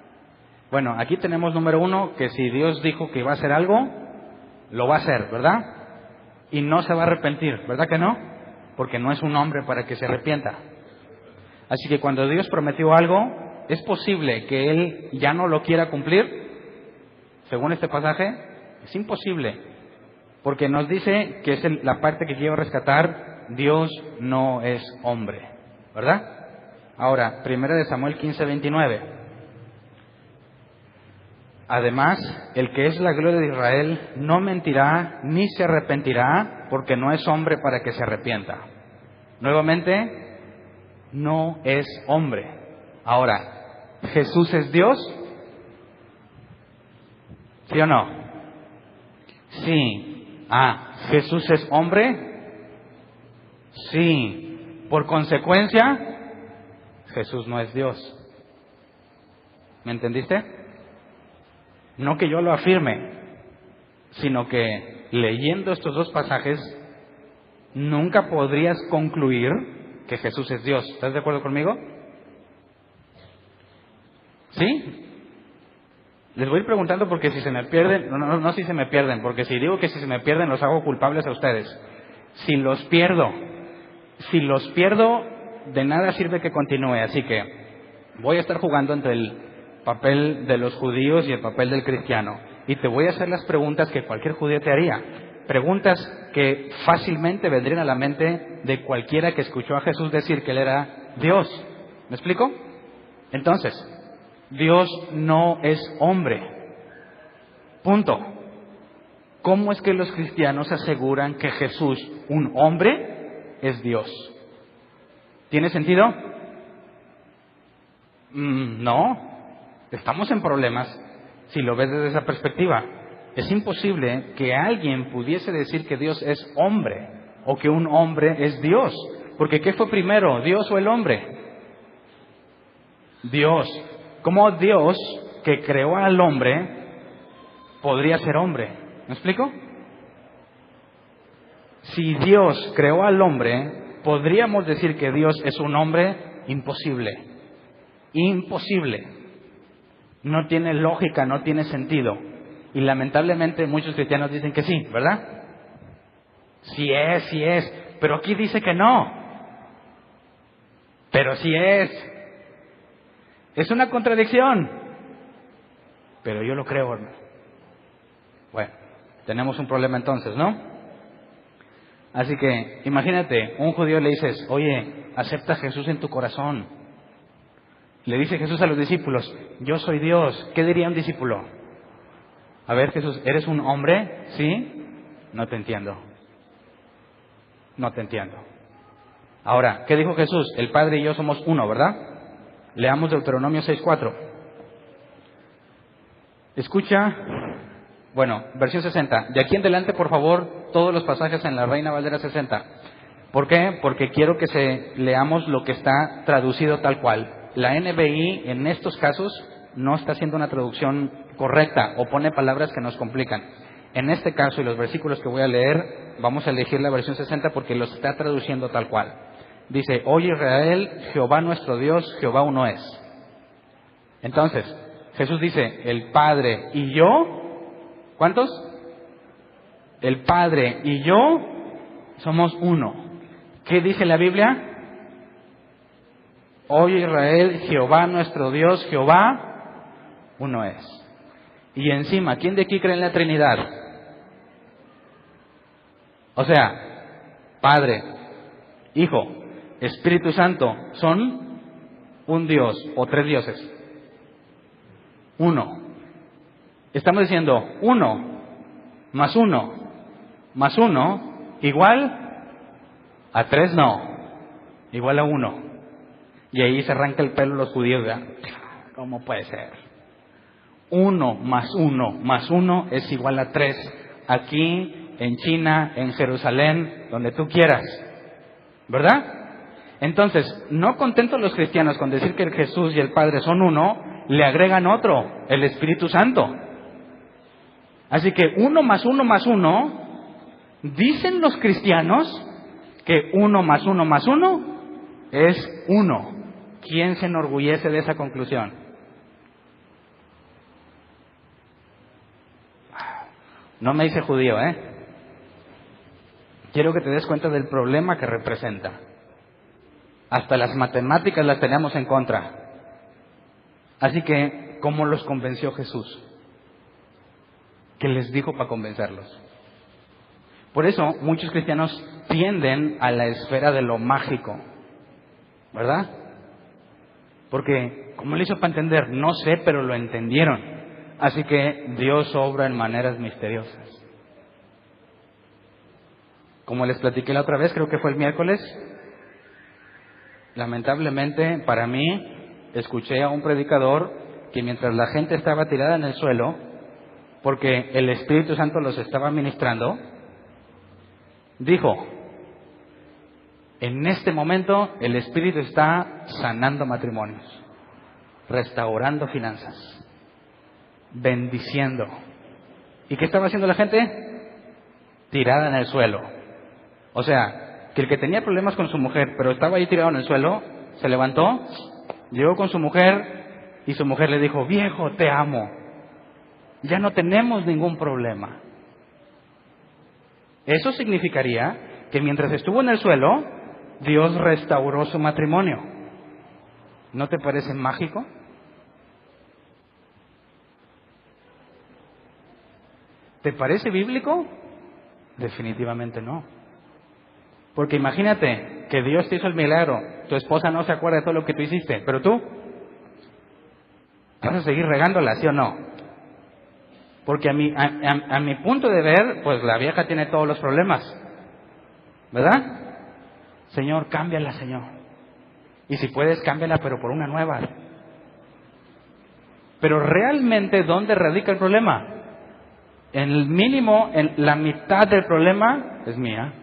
Bueno, aquí tenemos número uno, que si Dios dijo que iba a hacer algo, lo va a hacer, ¿verdad? Y no se va a arrepentir, ¿verdad que no? Porque no es un hombre para que se arrepienta. Así que cuando Dios prometió algo, es posible que Él ya no lo quiera cumplir. Según este pasaje, es imposible, porque nos dice que es la parte que quiero rescatar, Dios no es hombre, ¿verdad? Ahora, 1 Samuel 15:29. Además, el que es la gloria de Israel no mentirá ni se arrepentirá, porque no es hombre para que se arrepienta. Nuevamente, no es hombre. Ahora, ¿Jesús es Dios? ¿Sí o no? Sí. ¿Jesús es hombre? Sí. Por consecuencia, Jesús no es Dios. ¿Me entendiste? No que yo lo afirme, sino que leyendo estos dos pasajes, nunca podrías concluir que Jesús es Dios. ¿Estás de acuerdo conmigo? ¿Sí? Les voy a ir preguntando porque si se me pierden, no si se me pierden, porque si digo que si se me pierden los hago culpables a ustedes. Si los pierdo, de nada sirve que continúe. Así que voy a estar jugando entre el papel de los judíos y el papel del cristiano. Y te voy a hacer las preguntas que cualquier judío te haría. Preguntas que fácilmente vendrían a la mente de cualquiera que escuchó a Jesús decir que Él era Dios. ¿Me explico? Entonces, Dios no es hombre. Punto. ¿Cómo es que los cristianos aseguran que Jesús, un hombre, es Dios? ¿Tiene sentido? No. Estamos en problemas si lo ves desde esa perspectiva. Es imposible que alguien pudiese decir que Dios es hombre o que un hombre es Dios. Porque ¿qué fue primero, Dios o el hombre? Dios. ¿Cómo Dios, que creó al hombre, podría ser hombre? ¿Me explico? Si Dios creó al hombre, ¿podríamos decir que Dios es un hombre? Imposible. Imposible. No tiene lógica, no tiene sentido. Y lamentablemente muchos cristianos dicen que sí, ¿verdad? Sí es. Pero aquí dice que no. Pero sí es. Es una contradicción. Pero yo lo creo, hermano. Bueno, tenemos un problema entonces, ¿no? Así que, imagínate, un judío le dices, oye, acepta a Jesús en tu corazón. Le dice Jesús a los discípulos, yo soy Dios. ¿Qué diría un discípulo? A ver, Jesús, ¿eres un hombre? ¿Sí? No te entiendo. No te entiendo. Ahora, ¿qué dijo Jesús? El Padre y yo somos uno, ¿verdad? Leamos Deuteronomio 6:4. Escucha, versión 60. De aquí en adelante, por favor, todos los pasajes en la Reina Valera 60. ¿Por qué? Porque quiero que leamos lo que está traducido tal cual. La NBI en estos casos no está haciendo una traducción correcta o pone palabras que nos complican. En este caso y los versículos que voy a leer, vamos a elegir la versión 60 porque los está traduciendo tal cual. Dice, oye Israel, Jehová nuestro Dios, Jehová uno es. Entonces, Jesús dice, el Padre y yo, ¿cuántos? El Padre y yo somos uno. ¿Qué dice la Biblia? Oye Israel, Jehová nuestro Dios, Jehová uno es. Y encima, ¿quién de aquí cree en la Trinidad? O sea, Padre, Hijo, Espíritu Santo, ¿son un Dios o tres dioses? Uno. Estamos diciendo 1 más 1 más 1 igual a 3, no, igual a 1. Y ahí se arranca el pelo los judíos, ¿verdad? ¿Cómo puede ser? 1 más 1 más 1 es igual a 3. Aquí, en China, en Jerusalén, donde tú quieras, ¿verdad? Entonces, no contentos los cristianos con decir que Jesús y el Padre son uno, le agregan otro, el Espíritu Santo. Así que 1 más 1 más 1, dicen los cristianos que 1 más 1 más 1 es 1. ¿Quién se enorgullece de esa conclusión? No me dice judío, ¿eh? Quiero que te des cuenta del problema que representa. Hasta las matemáticas las tenemos en contra. Así que, ¿cómo los convenció Jesús? ¿Qué les dijo para convencerlos? Por eso, muchos cristianos tienden a la esfera de lo mágico, ¿verdad? Porque, ¿cómo le hizo para entender? No sé, pero lo entendieron. Así que Dios obra en maneras misteriosas. Como les platiqué la otra vez, creo que fue el miércoles, lamentablemente para mí, escuché a un predicador que mientras la gente estaba tirada en el suelo, porque el Espíritu Santo los estaba ministrando, dijo: en este momento el Espíritu está sanando matrimonios, restaurando finanzas, bendiciendo. ¿Y qué estaba haciendo la gente? Tirada en el suelo. O sea, que el que tenía problemas con su mujer, pero estaba ahí tirado en el suelo, se levantó, llegó con su mujer y su mujer le dijo: viejo, te amo, ya no tenemos ningún problema. Eso significaría que mientras estuvo en el suelo, Dios restauró su matrimonio. ¿No te parece mágico? ¿Te parece bíblico? Definitivamente no. Porque imagínate que Dios te hizo el milagro, tu esposa no se acuerda de todo lo que tú hiciste, pero tú vas a seguir regándola, ¿sí o no? Porque a mi punto de ver, pues la vieja tiene todos los problemas, ¿verdad? Señor, cámbiala, Señor. Y si puedes, cámbiala, pero por una nueva. Pero realmente, ¿dónde radica el problema? En el mínimo, en la mitad del problema es mía.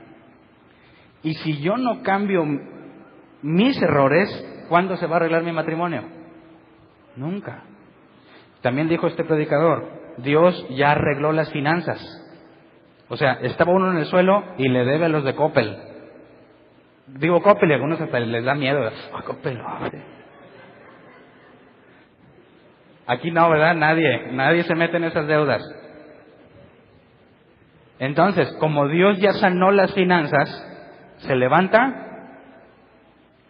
Y si yo no cambio mis errores, ¿cuándo se va a arreglar mi matrimonio? Nunca. También dijo este predicador: Dios ya arregló las finanzas. O sea, estaba uno en el suelo y le debe a los de Coppel. Digo Coppel y a algunos hasta les da miedo. Coppel, aquí no, ¿verdad? Nadie se mete en esas deudas. Entonces, como Dios ya sanó las finanzas, se levanta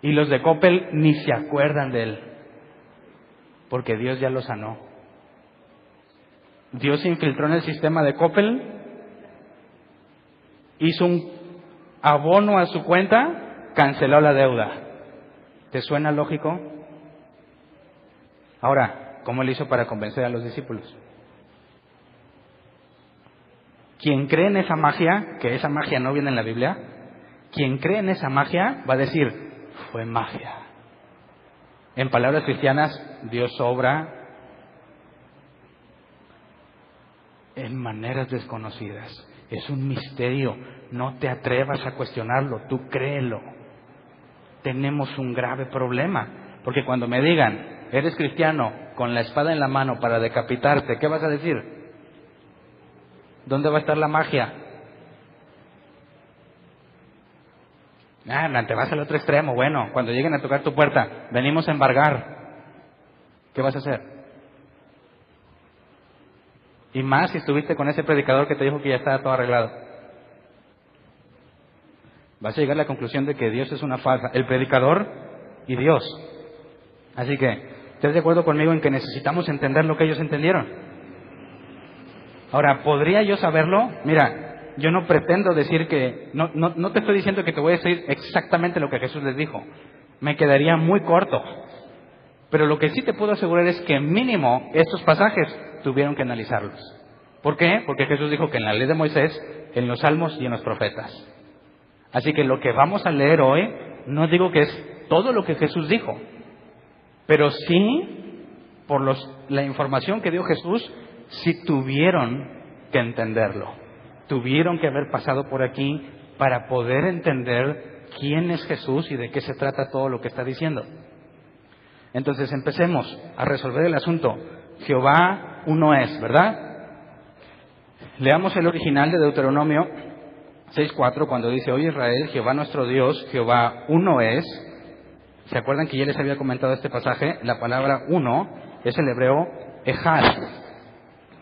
y los de Coppel ni se acuerdan de él, porque Dios ya lo sanó. Dios se infiltró en el sistema de Coppel, hizo un abono a su cuenta, canceló la deuda. ¿Te suena lógico? Ahora, ¿cómo le hizo para convencer a los discípulos? Quien cree en esa magia, que esa magia no viene en la Biblia, quien cree en esa magia va a decir: fue magia. En palabras cristianas, Dios obra en maneras desconocidas. Es un misterio. No te atrevas a cuestionarlo, tú créelo. Tenemos un grave problema, porque cuando me digan: eres cristiano con la espada en la mano para decapitarte, ¿qué vas a decir? ¿Dónde va a estar la magia? Te vas al otro extremo. Bueno, cuando lleguen a tocar tu puerta, venimos a embargar, ¿qué vas a hacer? Y más si estuviste con ese predicador que te dijo que ya estaba todo arreglado. Vas a llegar a la conclusión de que Dios es una farsa, el predicador y Dios. Así que, ¿estás de acuerdo conmigo en que necesitamos entender lo que ellos entendieron? Ahora, ¿podría yo saberlo? Mira, yo no pretendo decir que... No te estoy diciendo que te voy a decir exactamente lo que Jesús les dijo. Me quedaría muy corto. Pero lo que sí te puedo asegurar es que mínimo estos pasajes tuvieron que analizarlos. ¿Por qué? Porque Jesús dijo que en la ley de Moisés, en los salmos y en los profetas. Así que lo que vamos a leer hoy, no digo que es todo lo que Jesús dijo, pero sí, por la información que dio Jesús, sí tuvieron que entenderlo. Tuvieron que haber pasado por aquí para poder entender quién es Jesús y de qué se trata todo lo que está diciendo. Entonces empecemos a resolver el asunto. Jehová uno es, ¿verdad? Leamos el original de Deuteronomio 6:4, cuando dice: oye Israel, Jehová nuestro Dios, Jehová uno es. ¿Se acuerdan que ya les había comentado este pasaje? La palabra uno es el hebreo ejad.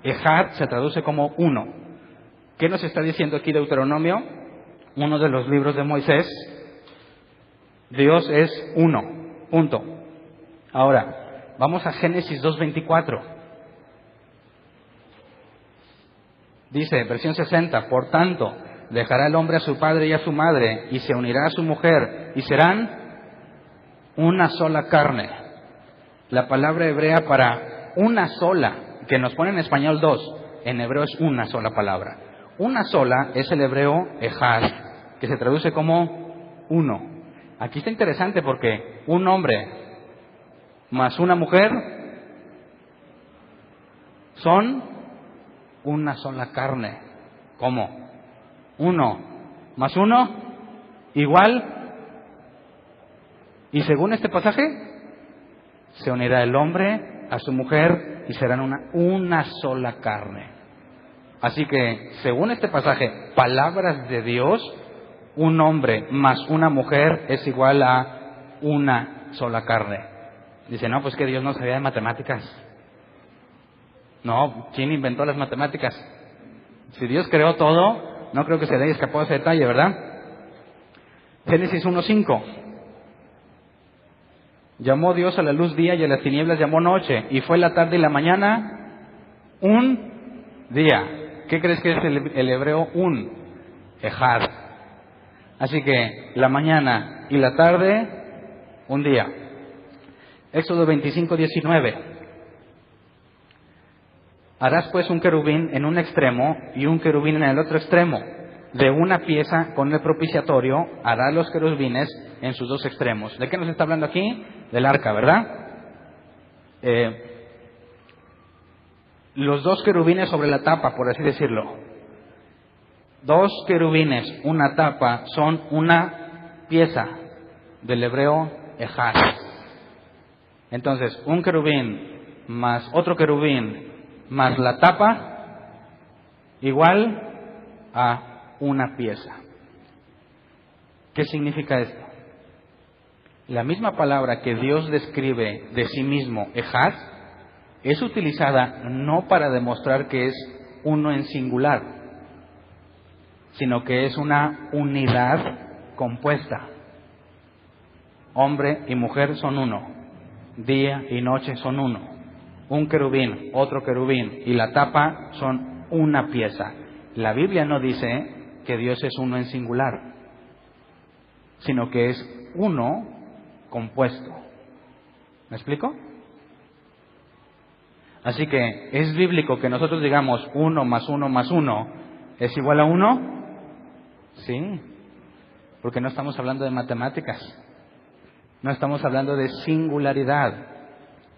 Ejad se traduce como uno. ¿Qué nos está diciendo aquí Deuteronomio? Uno de los libros de Moisés. Dios es uno. Punto. Ahora, vamos a Génesis 2:24. Dice, versión 60, por tanto, dejará el hombre a su padre y a su madre, y se unirá a su mujer, y serán una sola carne. La palabra hebrea para una sola que nos pone en español dos, en hebreo es una sola palabra. Una sola es el hebreo ejad, que se traduce como uno. Aquí está interesante porque un hombre más una mujer son una sola carne. ¿Cómo? Uno más uno igual. Y según este pasaje, se unirá el hombre a su mujer y serán una sola carne. Así que, según este pasaje, palabras de Dios, un hombre más una mujer es igual a una sola carne. Dice, no, pues que Dios no sabía de matemáticas. No, ¿quién inventó las matemáticas? Si Dios creó todo, no creo que se le haya escapado ese detalle, ¿verdad? Génesis 1:5. Llamó Dios a la luz día y a las tinieblas llamó noche, y fue la tarde y la mañana un día. ¿Qué crees que es el hebreo un? Ejad. Así que la mañana y la tarde, un día. Éxodo 25:19. Harás pues un querubín en un extremo y un querubín en el otro extremo. De una pieza con el propiciatorio harás los querubines en sus dos extremos. ¿De qué nos está hablando aquí? Del arca, ¿verdad? Los dos querubines sobre la tapa, por así decirlo. Dos querubines, una tapa, son una pieza del hebreo ejad. Entonces, un querubín más otro querubín más la tapa, igual a una pieza. ¿Qué significa esto? La misma palabra que Dios describe de sí mismo, ejad, es utilizada no para demostrar que es uno en singular, sino que es una unidad compuesta. Hombre y mujer son uno, día y noche son uno. Un querubín, otro querubín y la tapa son una pieza. La Biblia no dice que Dios es uno en singular, sino que es uno compuesto. ¿Me explico? Así que, ¿es bíblico que nosotros digamos 1 más 1 más 1 es igual a 1? Sí, porque no estamos hablando de matemáticas, no estamos hablando de singularidad,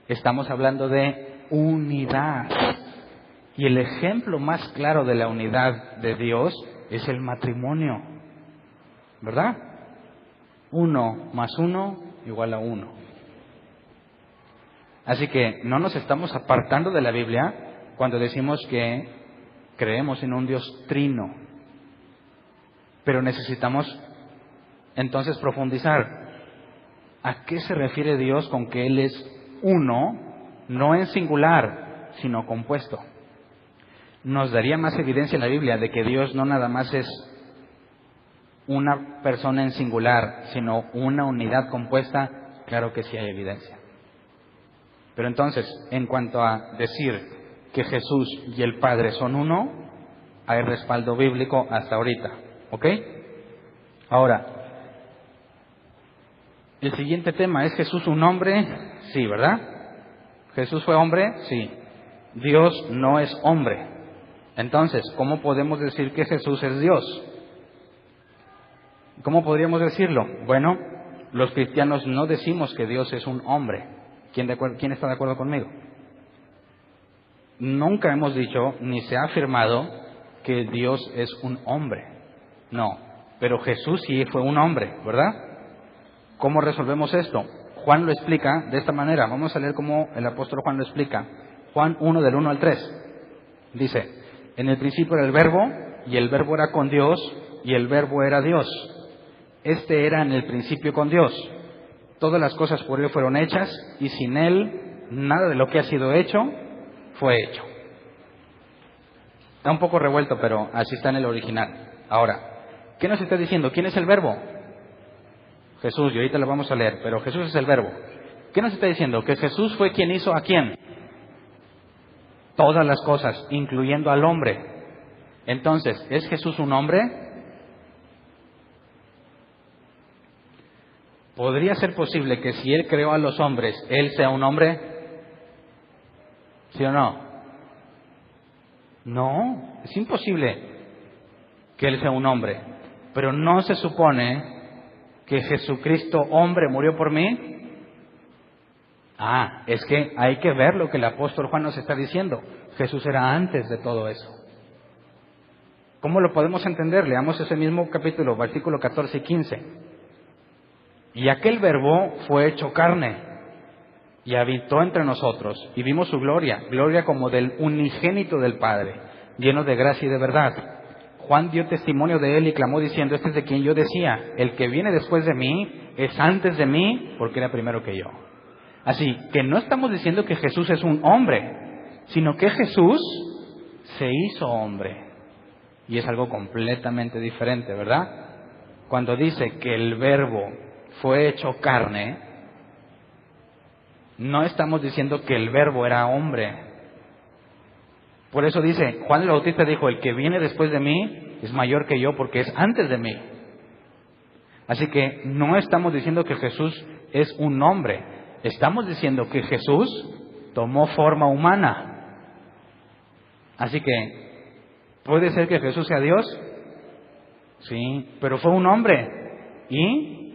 estamos hablando de unidad. Y el ejemplo más claro de la unidad de Dios es el matrimonio, ¿verdad? 1 más 1 igual a 1. Así que no nos estamos apartando de la Biblia cuando decimos que creemos en un Dios trino. Pero necesitamos entonces profundizar. ¿A qué se refiere Dios con que Él es uno, no en singular, sino compuesto? Nos daría más evidencia en la Biblia de que Dios no nada más es una persona en singular, sino una unidad compuesta. Claro que sí hay evidencia. Pero entonces, en cuanto a decir que Jesús y el Padre son uno, hay respaldo bíblico hasta ahorita. ¿Ok? Ahora, el siguiente tema, ¿es Jesús un hombre? Sí, ¿verdad? ¿Jesús fue hombre? Sí. Dios no es hombre. Entonces, ¿cómo podemos decir que Jesús es Dios? ¿Cómo podríamos decirlo? Bueno, los cristianos no decimos que Dios es un hombre. ¿Quién está de acuerdo conmigo? Nunca hemos dicho, ni se ha afirmado, que Dios es un hombre. No, pero Jesús sí fue un hombre, ¿verdad? ¿Cómo resolvemos esto? Juan lo explica de esta manera. Vamos a leer cómo el apóstol Juan lo explica. Juan 1 del 1 al 3. Dice, en el principio era el verbo, y el verbo era con Dios, y el verbo era Dios. Este era en el principio con Dios. Todas las cosas por Él fueron hechas, y sin Él nada de lo que ha sido hecho fue hecho. Está un poco revuelto, pero así está en el original. Ahora, ¿qué nos está diciendo? ¿Quién es el verbo? Jesús, y ahorita lo vamos a leer, pero Jesús es el verbo. ¿Qué nos está diciendo? Que Jesús fue quien hizo ¿a quién? Todas las cosas, incluyendo al hombre. Entonces, ¿es Jesús un hombre? ¿Podría ser posible que si Él creó a los hombres, Él sea un hombre? ¿Sí o no? No, es imposible que Él sea un hombre. Pero ¿no se supone que Jesucristo, hombre, murió por mí? Es que hay que ver lo que el apóstol Juan nos está diciendo. Jesús era antes de todo eso. ¿Cómo lo podemos entender? Leamos ese mismo capítulo, versículo 14 y 15. Y aquel verbo fue hecho carne y habitó entre nosotros, y vimos su gloria, gloria como del unigénito del Padre, lleno de gracia y de verdad. Juan dio testimonio de él y clamó diciendo: este es de quien yo decía, el que viene después de mí es antes de mí, porque era primero que yo. Así que no estamos diciendo que Jesús es un hombre, sino que Jesús se hizo hombre. Y es algo completamente diferente, ¿verdad? Cuando dice que el verbo fue hecho carne, no estamos diciendo que el verbo era hombre. Por eso dice, Juan el Bautista dijo: el que viene después de mí es mayor que yo porque es antes de mí. Así que no estamos diciendo que Jesús es un hombre, estamos diciendo que Jesús tomó forma humana. Así que, ¿puede ser que Jesús sea Dios? Sí, pero fue un hombre. Y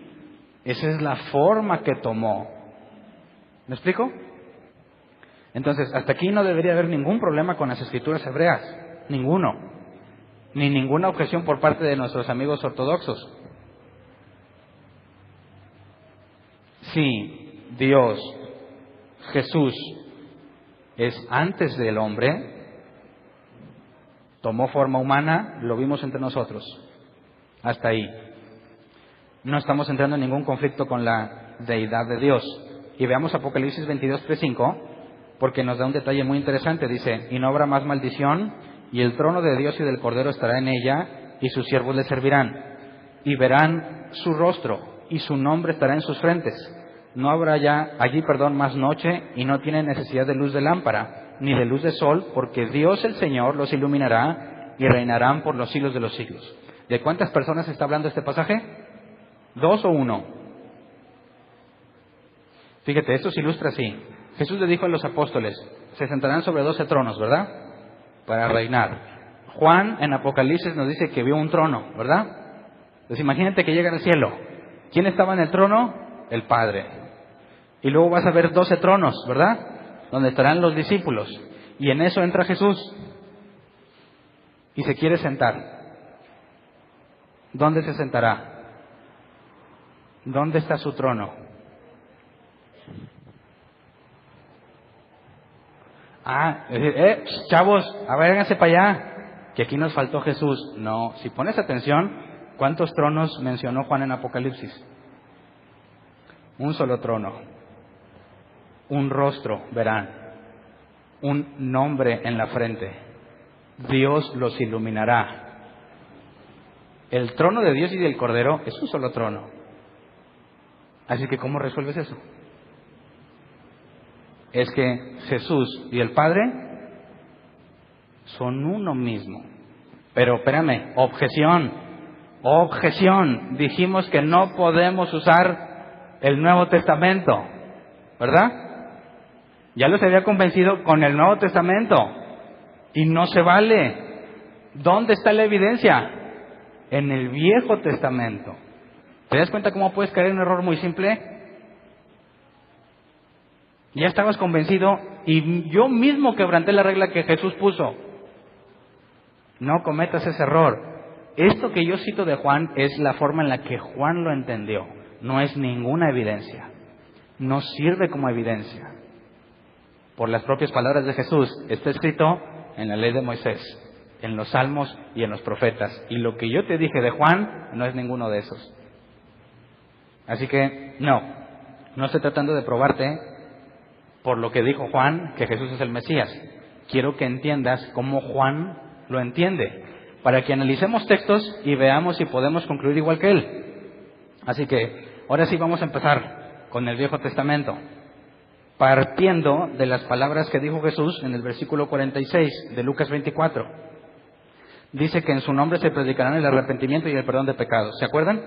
esa es la forma que tomó. ¿Me explico? Entonces, hasta aquí no debería haber ningún problema con las escrituras hebreas. Ninguno. Ni ninguna objeción por parte de nuestros amigos ortodoxos. Si Dios, Jesús, es antes del hombre, tomó forma humana, lo vimos entre nosotros. Hasta ahí. No estamos entrando en ningún conflicto con la deidad de Dios. Y veamos Apocalipsis 22, 3-5, porque nos da un detalle muy interesante. Dice: y no habrá más maldición, y el trono de Dios y del Cordero estará en ella, y sus siervos le servirán. Y verán su rostro, y su nombre estará en sus frentes. No habrá ya allí, más noche, y no tienen necesidad de luz de lámpara, ni de luz de sol, porque Dios el Señor los iluminará, y reinarán por los siglos de los siglos. ¿De cuántas personas está hablando este pasaje? ¿2 o 1? Fíjate, esto se ilustra así. Jesús le dijo a los apóstoles: se sentarán sobre 12 tronos, ¿verdad? Para reinar. Juan en Apocalipsis nos dice que vio un trono, ¿verdad? Entonces imagínate que llega al cielo. ¿Quién estaba en el trono? El Padre. Y luego vas a ver 12 tronos, ¿verdad? Donde estarán los discípulos. Y en eso entra Jesús. Y se quiere sentar. ¿Dónde se sentará? ¿Dónde está su trono? Chavos, a ver, vénganse para allá, que aquí nos faltó Jesús. No, si pones atención, ¿cuántos tronos mencionó Juan en Apocalipsis? Un solo trono, un rostro verán, un nombre en la frente. Dios los iluminará. El trono de Dios y del Cordero es un solo trono. Así que, ¿cómo resuelves eso? Es que Jesús y el Padre son uno mismo. Pero espérame, objeción. Dijimos que no podemos usar el Nuevo Testamento, ¿verdad? Ya los había convencido con el Nuevo Testamento y no se vale. ¿Dónde está la evidencia? En el Viejo Testamento. ¿Te das cuenta cómo puedes caer en un error muy simple? Ya estabas convencido y yo mismo quebranté la regla que Jesús puso. No cometas ese error. Esto que yo cito de Juan es la forma en la que Juan lo entendió. No es ninguna evidencia. No sirve como evidencia. Por las propias palabras de Jesús, está escrito en la ley de Moisés, en los salmos y en los profetas. Y lo que yo te dije de Juan no es ninguno de esos. Así que no estoy tratando de probarte por lo que dijo Juan que Jesús es el Mesías. Quiero que entiendas cómo Juan lo entiende, para que analicemos textos y veamos si podemos concluir igual que él. Así que ahora sí vamos a empezar con el Viejo Testamento, partiendo de las palabras que dijo Jesús en el versículo 46 de Lucas 24. Dice que en su nombre se predicarán el arrepentimiento y el perdón de pecados. ¿Se acuerdan?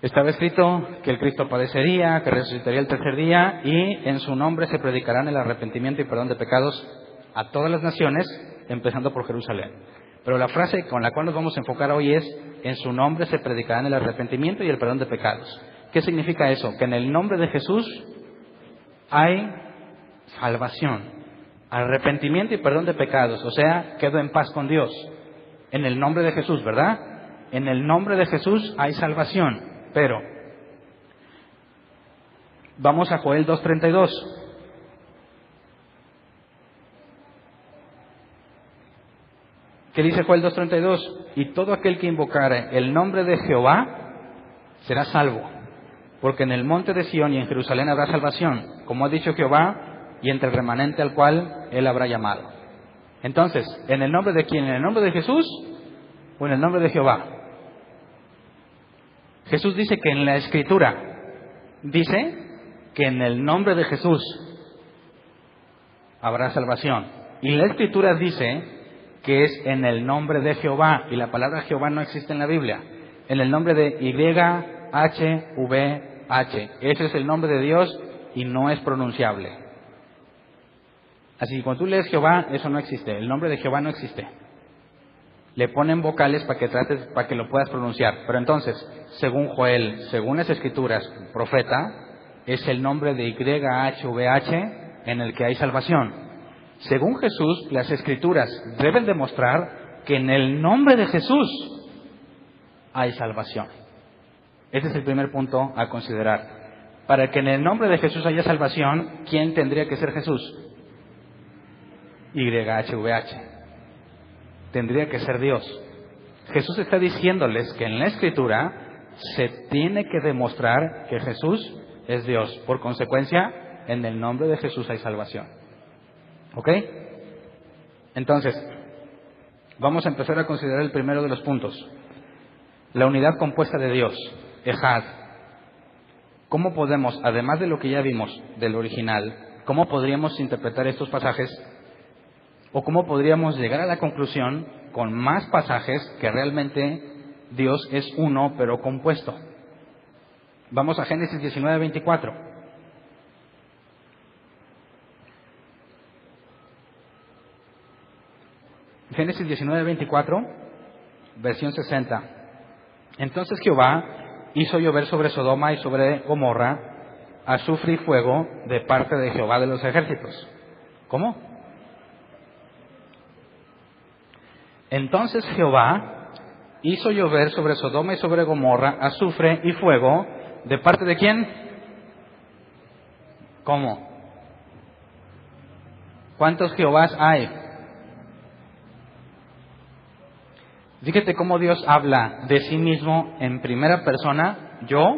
Estaba escrito que el Cristo padecería, que resucitaría el tercer día, y en su nombre se predicarán el arrepentimiento y perdón de pecados a todas las naciones, empezando por Jerusalén. Pero la frase con la cual nos vamos a enfocar hoy es: en su nombre se predicarán el arrepentimiento y el perdón de pecados. ¿Qué significa eso? Que en el nombre de Jesús hay salvación, arrepentimiento y perdón de pecados. O sea, quedo en paz con Dios. En el nombre de Jesús, ¿verdad? En el nombre de Jesús hay salvación. Pero vamos a Joel 2:32. ¿Qué dice Joel 2:32? Y todo aquel que invocare el nombre de Jehová será salvo, porque en el monte de Sión y en Jerusalén habrá salvación, como ha dicho Jehová, y entre el remanente al cual él habrá llamado. Entonces, ¿en el nombre de quién? ¿En el nombre de Jesús o en el nombre de Jehová? Jesús dice que en la Escritura dice que en el nombre de Jesús habrá salvación. Y la Escritura dice que es en el nombre de Jehová, y la palabra Jehová no existe en la Biblia. En el nombre de YHVH. Ese es el nombre de Dios y no es pronunciable. Así que cuando tú lees Jehová, eso no existe. El nombre de Jehová no existe. Le ponen vocales para que lo puedas pronunciar. Pero entonces, según Joel, según las Escrituras, profeta, es el nombre de YHVH en el que hay salvación. Según Jesús, las Escrituras deben demostrar que en el nombre de Jesús hay salvación. Ese es el primer punto a considerar. Para que en el nombre de Jesús haya salvación, ¿quién tendría que ser Jesús? YHVH. Tendría que ser Dios. Jesús está diciéndoles que en la Escritura se tiene que demostrar que Jesús es Dios. Por consecuencia, en el nombre de Jesús hay salvación. ¿Ok? Entonces, vamos a empezar a considerar el primero de los puntos. La unidad compuesta de Dios, Ejad. ¿Cómo podemos, además de lo que ya vimos del original, cómo podríamos interpretar estos pasajes? ¿O cómo podríamos llegar a la conclusión, con más pasajes, que realmente Dios es uno, pero compuesto? Vamos a Génesis 19:24. Génesis 19:24, versión 60. Entonces Jehová hizo llover sobre Sodoma y sobre Gomorra azufre y fuego de parte de Jehová de los ejércitos. ¿Cómo? Entonces Jehová hizo llover sobre Sodoma y sobre Gomorra azufre y fuego de parte de ¿quién? ¿Cómo? ¿Cuántos Jehovás hay? Fíjate cómo Dios habla de sí mismo en primera persona, yo,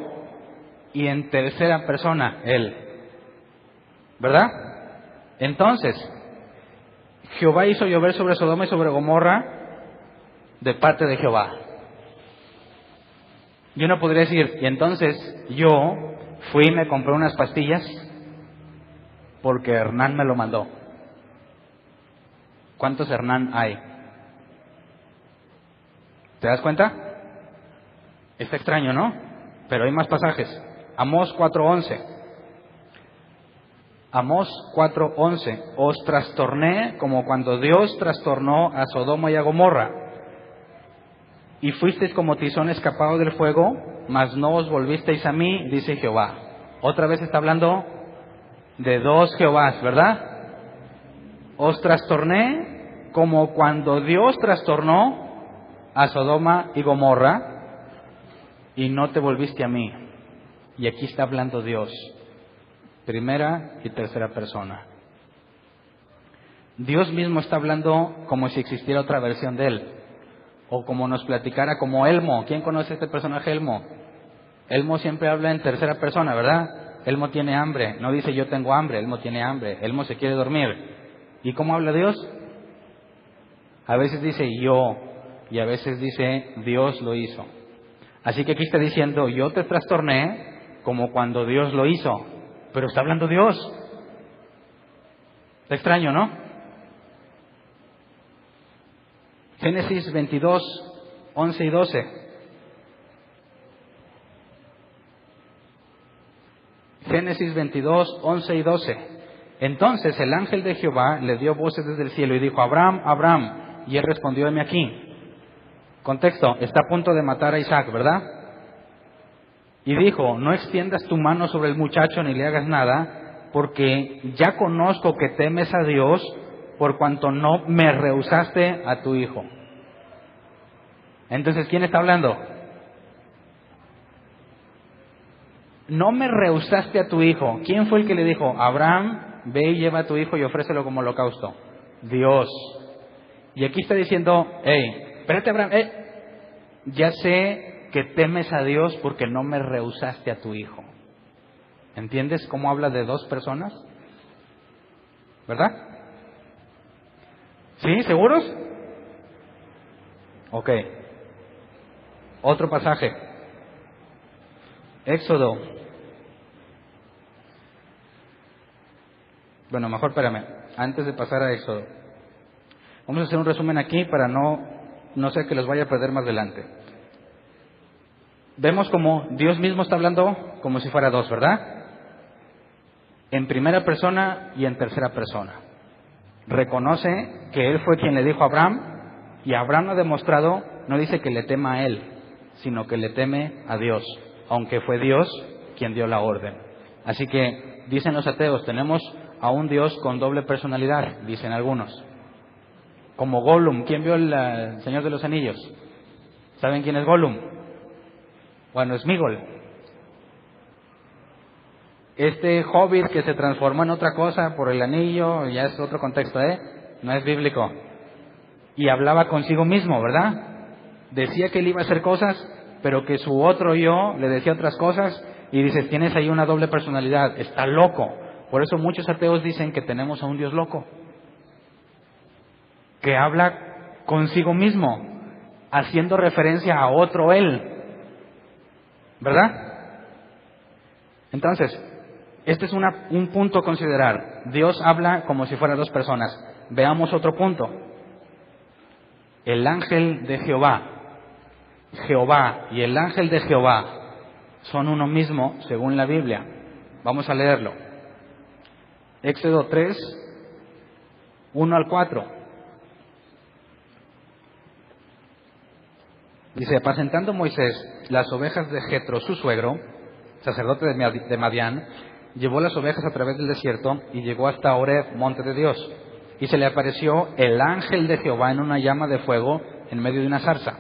y en tercera persona, Él. ¿Verdad? Entonces, Jehová hizo llover sobre Sodoma y sobre Gomorra de parte de Jehová. Yo no podría decir, y entonces yo fui y me compré unas pastillas porque Hernán me lo mandó. ¿Cuántos Hernán hay? ¿Te das cuenta? Está extraño, ¿no? Pero hay más pasajes. Amós 4:11. Amós 4:11. Os trastorné como cuando Dios trastornó a Sodoma y a Gomorra. Y fuisteis como tizón escapado del fuego, mas no os volvisteis a mí, dice Jehová. Otra vez está hablando de dos Jehovás, ¿verdad? Os trastorné como cuando Dios trastornó a Sodoma y Gomorra, y no te volviste a mí. Y aquí está hablando Dios, primera y tercera persona. Dios mismo está hablando como si existiera otra versión de Él, o como nos platicara como Elmo. ¿Quién conoce este personaje Elmo? Elmo siempre habla en tercera persona, ¿verdad? Elmo tiene hambre, no dice yo tengo hambre, Elmo tiene hambre, Elmo se quiere dormir. ¿Y cómo habla Dios? A veces dice yo, y a veces dice Dios lo hizo. Así que aquí está diciendo yo te trastorné como cuando Dios lo hizo, pero está hablando Dios. Está extraño, ¿no? Génesis 22:11 y 12. Génesis 22:11 y 12. Entonces el ángel de Jehová le dio voces desde el cielo y dijo: Abraham, Abraham. Y él respondió: heme aquí. Contexto: está a punto de matar a Isaac, ¿verdad? Y dijo: no extiendas tu mano sobre el muchacho ni le hagas nada, porque ya conozco que temes a Dios, por cuanto no me rehusaste a tu hijo. Entonces, ¿quién está hablando? No me rehusaste a tu hijo. ¿Quién fue el que le dijo: Abraham, ve y lleva a tu hijo y ofrécelo como holocausto? Dios. Y aquí está diciendo: espérate, Abraham, ya sé que temes a Dios porque no me rehusaste a tu hijo. ¿Entiendes cómo habla de dos personas? ¿Verdad? ¿Sí? ¿Seguros? Ok. Otro pasaje. Éxodo. Bueno, mejor espérame. Antes de pasar a Éxodo, vamos a hacer un resumen aquí para no sé que los vaya a perder más adelante. Vemos como Dios mismo está hablando como si fuera dos, ¿verdad? En primera persona y en tercera persona. Reconoce que Él fue quien le dijo a Abraham, y Abraham ha demostrado, no dice que le tema a Él, sino que le teme a Dios, aunque fue Dios quien dio la orden. Así que, dicen los ateos, tenemos a un Dios con doble personalidad, dicen algunos. Como Gollum. ¿Quién vio el Señor de los Anillos? ¿Saben quién es Gollum? Bueno, Sméagol. Este hobbit que se transformó en otra cosa por el anillo, ya es otro contexto, no es bíblico. Y hablaba consigo mismo, ¿verdad? Decía que él iba a hacer cosas, pero que su otro yo le decía otras cosas, y dices: tienes ahí una doble personalidad, está loco. Por eso muchos ateos dicen que tenemos a un Dios loco, que habla consigo mismo, haciendo referencia a otro él, ¿verdad? Entonces, este es un punto a considerar. Dios habla como si fuera dos personas. Veamos otro punto. El ángel de Jehová. Jehová y el ángel de Jehová son uno mismo según la Biblia. Vamos a leerlo. Éxodo 3, 1 al 4. Dice: apacentando Moisés las ovejas de Jetro, su suegro, sacerdote de Madián, llevó las ovejas a través del desierto y llegó hasta Horeb, monte de Dios. Y se le apareció el ángel de Jehová en una llama de fuego en medio de una zarza.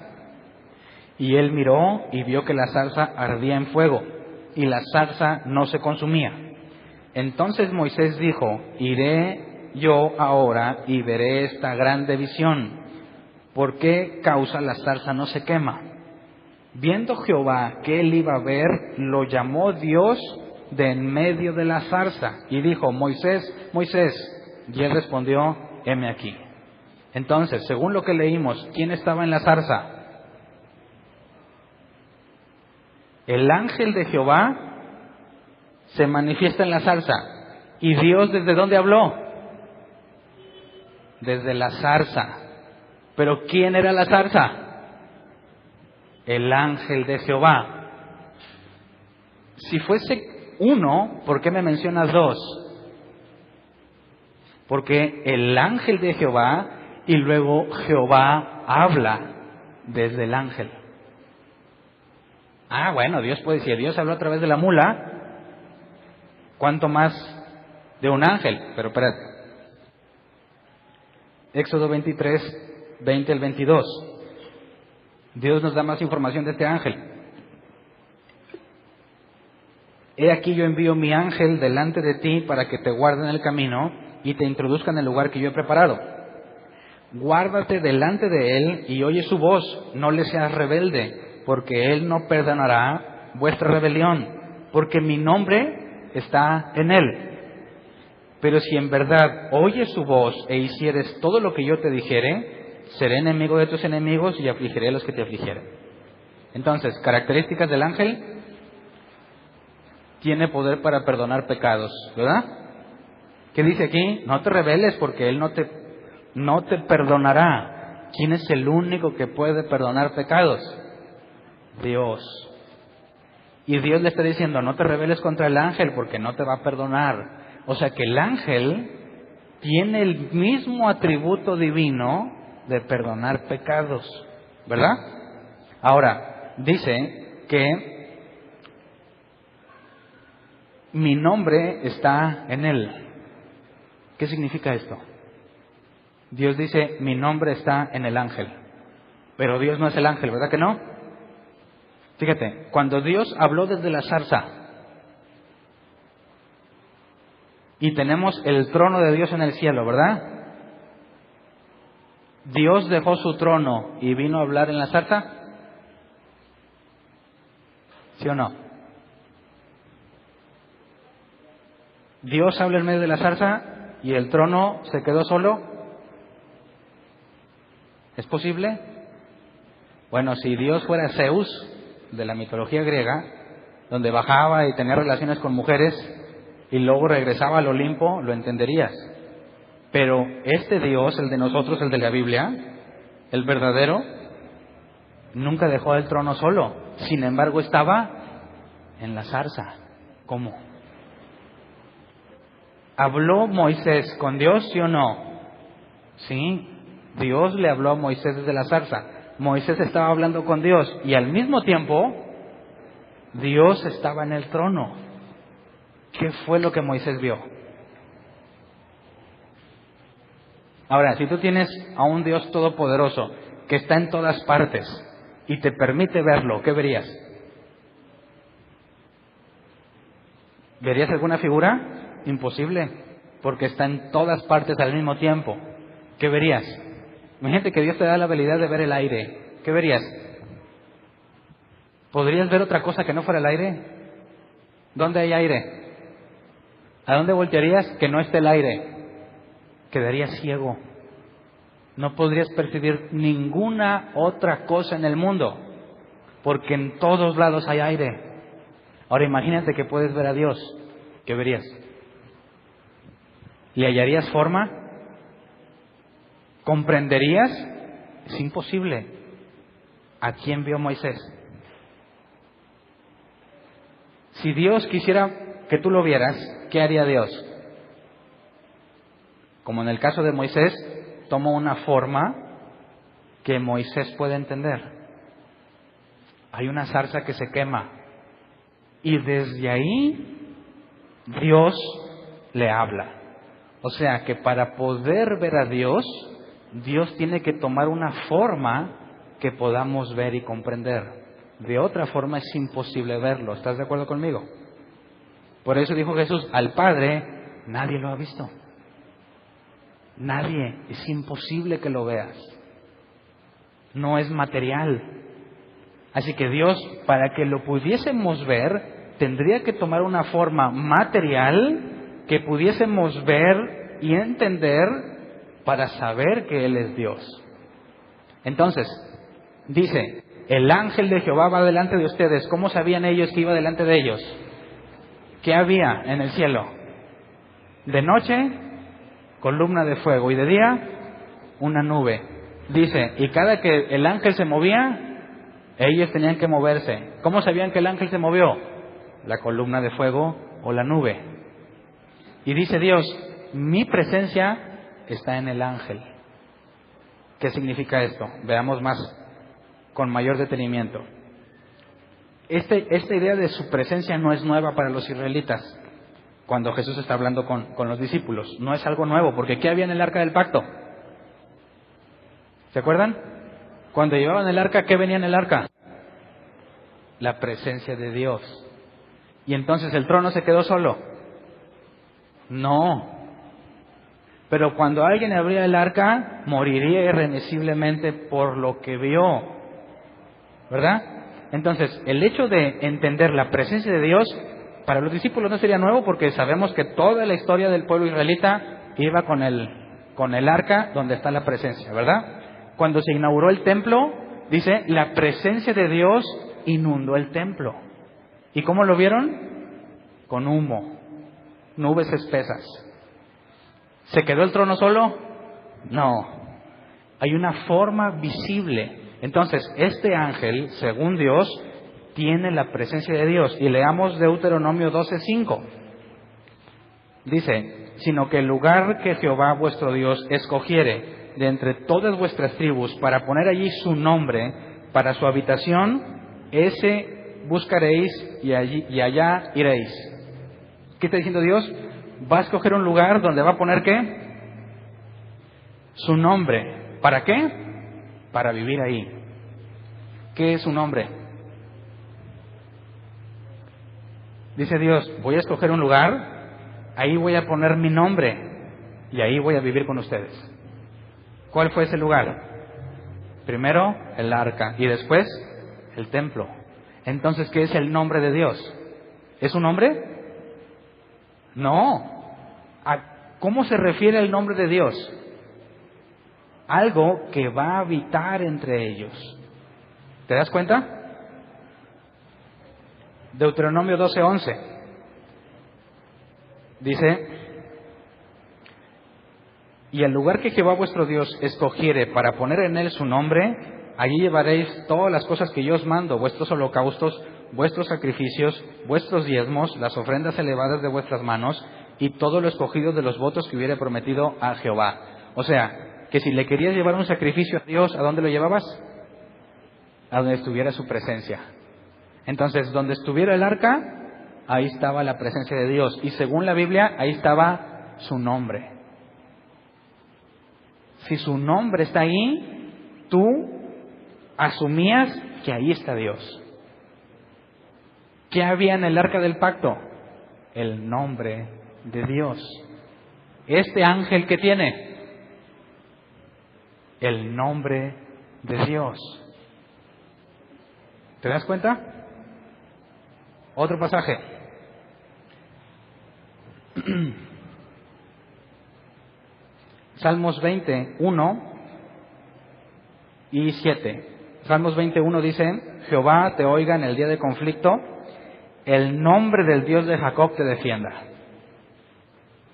Y él miró y vio que la zarza ardía en fuego, y la zarza no se consumía. Entonces Moisés dijo: iré yo ahora y veré esta grande visión. ¿Por qué causa la zarza no se quema? Viendo Jehová que él iba a ver, lo llamó Dios de en medio de la zarza y dijo: Moisés, Moisés. Y él respondió: heme aquí. Entonces, según lo que leímos, ¿quién estaba en la zarza? El ángel de Jehová se manifiesta en la zarza. ¿Y Dios desde dónde habló? Desde la zarza. ¿Pero quién era la zarza? El ángel de Jehová. Si fuese uno, ¿por qué me mencionas dos? Porque el ángel de Jehová y luego Jehová habla desde el ángel. Bueno, Dios puede decir: Dios habló a través de la mula, ¿cuánto más de un ángel? Pero espérate. Éxodo 23, 20 al 22. Dios nos da más información de este ángel. He aquí yo envío mi ángel delante de ti para que te guarde en el camino y te introduzca en el lugar que yo he preparado. Guárdate delante de él y oye su voz, no le seas rebelde, porque él no perdonará vuestra rebelión, porque mi nombre está en él. Pero si en verdad oyes su voz e hicieres todo lo que yo te dijere, seré enemigo de tus enemigos y afligiré a los que te afligieren. Entonces, características del ángel: tiene poder para perdonar pecados, ¿verdad? ¿Qué dice aquí? No te rebeles porque él no te perdonará. ¿Quién es el único que puede perdonar pecados? Dios. Y Dios le está diciendo: no te rebeles contra el ángel porque no te va a perdonar. O sea que el ángel tiene el mismo atributo divino de perdonar pecados, ¿verdad? Ahora, dice que mi nombre está en él. ¿Qué significa esto? Dios dice, mi nombre está en el ángel. Pero Dios no es el ángel, ¿verdad que no? Fíjate, cuando Dios habló desde la zarza, y tenemos el trono de Dios en el cielo, ¿verdad? Dios dejó su trono y vino a hablar en la zarza. ¿Sí o no? Dios habla en medio de la zarza y el trono se quedó solo. ¿Es posible? Bueno, si Dios fuera Zeus, de la mitología griega, donde bajaba y tenía relaciones con mujeres y luego regresaba al Olimpo, lo entenderías. Pero este Dios, el de nosotros, el de la Biblia, el verdadero, nunca dejó el trono solo. Sin embargo, estaba en la zarza. ¿Cómo? ¿Habló Moisés con Dios, sí o no? Sí, Dios le habló a Moisés desde la zarza. Moisés estaba hablando con Dios y al mismo tiempo Dios estaba en el trono. ¿Qué fue lo que Moisés vio? Ahora, si tú tienes a un Dios todopoderoso que está en todas partes y te permite verlo, ¿qué verías? ¿Verías alguna figura? Imposible, porque está en todas partes al mismo tiempo. ¿Qué verías? Imagínate que Dios te da la habilidad de ver el aire. ¿Qué verías? ¿Podrías ver otra cosa que no fuera el aire? ¿Dónde hay aire? ¿A dónde voltearías que no esté el aire? Quedarías ciego. No podrías percibir ninguna otra cosa en el mundo, porque en todos lados hay aire. Ahora imagínate que puedes ver a Dios. ¿Qué verías? ¿Le hallarías forma? ¿Comprenderías? Es imposible. ¿A quién vio Moisés? Si Dios quisiera que tú lo vieras, ¿qué haría Dios? Como en el caso de Moisés, toma una forma que Moisés puede entender. Hay una zarza que se quema y desde ahí Dios le habla. O sea que para poder ver a Dios, Dios tiene que tomar una forma que podamos ver y comprender. De otra forma es imposible verlo. ¿Estás de acuerdo conmigo? Por eso dijo Jesús, al Padre nadie lo ha visto. Nadie. Es imposible que lo veas. No es material. Así que Dios, para que lo pudiésemos ver, tendría que tomar una forma material que pudiésemos ver y entender para saber que Él es Dios. Entonces, dice, el ángel de Jehová va delante de ustedes. ¿Cómo sabían ellos que iba delante de ellos? ¿Qué había en el cielo? De noche, columna de fuego, y de día, una nube. Dice, y cada que el ángel se movía, ellos tenían que moverse. ¿Cómo sabían que el ángel se movió? La columna de fuego o la nube. Y dice Dios, mi presencia está en el ángel. ¿Qué significa esto? Veamos más, con mayor detenimiento. Esta idea de su presencia no es nueva para los israelitas. Cuando Jesús está hablando con los discípulos, no es algo nuevo, porque ¿qué había en el arca del pacto? ¿Se acuerdan? Cuando llevaban el arca, ¿qué venía en el arca? La presencia de Dios. ¿Y entonces el trono se quedó solo? No. Pero cuando alguien abría el arca, moriría irremisiblemente por lo que vio. ¿Verdad? Entonces, el hecho de entender la presencia de Dios, para los discípulos no sería nuevo, porque sabemos que toda la historia del pueblo israelita iba con el arca donde está la presencia, ¿verdad? Cuando se inauguró el templo, dice, la presencia de Dios inundó el templo. ¿Y cómo lo vieron? Con humo, nubes espesas. ¿Se quedó el trono solo? No. Hay una forma visible. Entonces, este ángel, según Dios, tiene la presencia de Dios. Y leamos Deuteronomio 12:5. Dice, sino que el lugar que Jehová vuestro Dios escogiere de entre todas vuestras tribus para poner allí su nombre para su habitación, ese buscaréis y allá iréis. ¿Qué está diciendo Dios? Va a escoger un lugar donde va a poner ¿qué? Su nombre. ¿Para qué? Para vivir ahí. ¿Qué es su nombre? Dice Dios, voy a escoger un lugar, ahí voy a poner mi nombre y ahí voy a vivir con ustedes. ¿Cuál fue ese lugar? Primero el arca y después el templo. Entonces, ¿qué es el nombre de Dios? ¿Es un nombre? No. ¿A cómo se refiere el nombre de Dios? Algo que va a habitar entre ellos. ¿Te das cuenta? Deuteronomio 12:11 dice, y el lugar que Jehová vuestro Dios escogiere para poner en él su nombre, allí llevaréis todas las cosas que yo os mando, vuestros holocaustos, vuestros sacrificios, vuestros diezmos, las ofrendas elevadas de vuestras manos, y todo lo escogido de los votos que hubiere prometido a Jehová. O sea, que si le querías llevar un sacrificio a Dios, ¿a dónde lo llevabas? A donde estuviera su presencia. Entonces, donde estuviera el arca, ahí estaba la presencia de Dios. Y según la Biblia, ahí estaba su nombre. Si su nombre está ahí, tú asumías que ahí está Dios. ¿Qué había en el arca del pacto? El nombre de Dios. Este ángel que tiene el nombre de Dios. ¿Te das cuenta? Otro pasaje. Salmos 21 y 7. Salmos 21 dice, Jehová te oiga en el día de conflicto, el nombre del Dios de Jacob te defienda.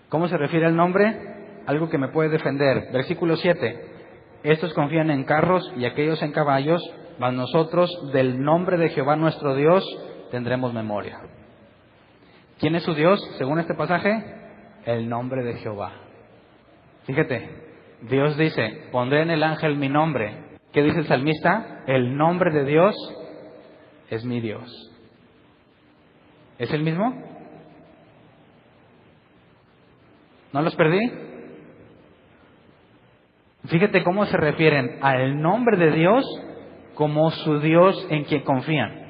¿Cómo se refiere al nombre? Algo que me puede defender. Versículo 7. Estos confían en carros y aquellos en caballos, mas nosotros del nombre de Jehová nuestro Dios tendremos memoria. ¿Quién es su Dios, según este pasaje? El nombre de Jehová. Fíjate, Dios dice, pondré en el ángel mi nombre. ¿Qué dice el salmista? El nombre de Dios es mi Dios. ¿Es el mismo? ¿No los perdí? Fíjate cómo se refieren al nombre de Dios como su Dios en quien confían.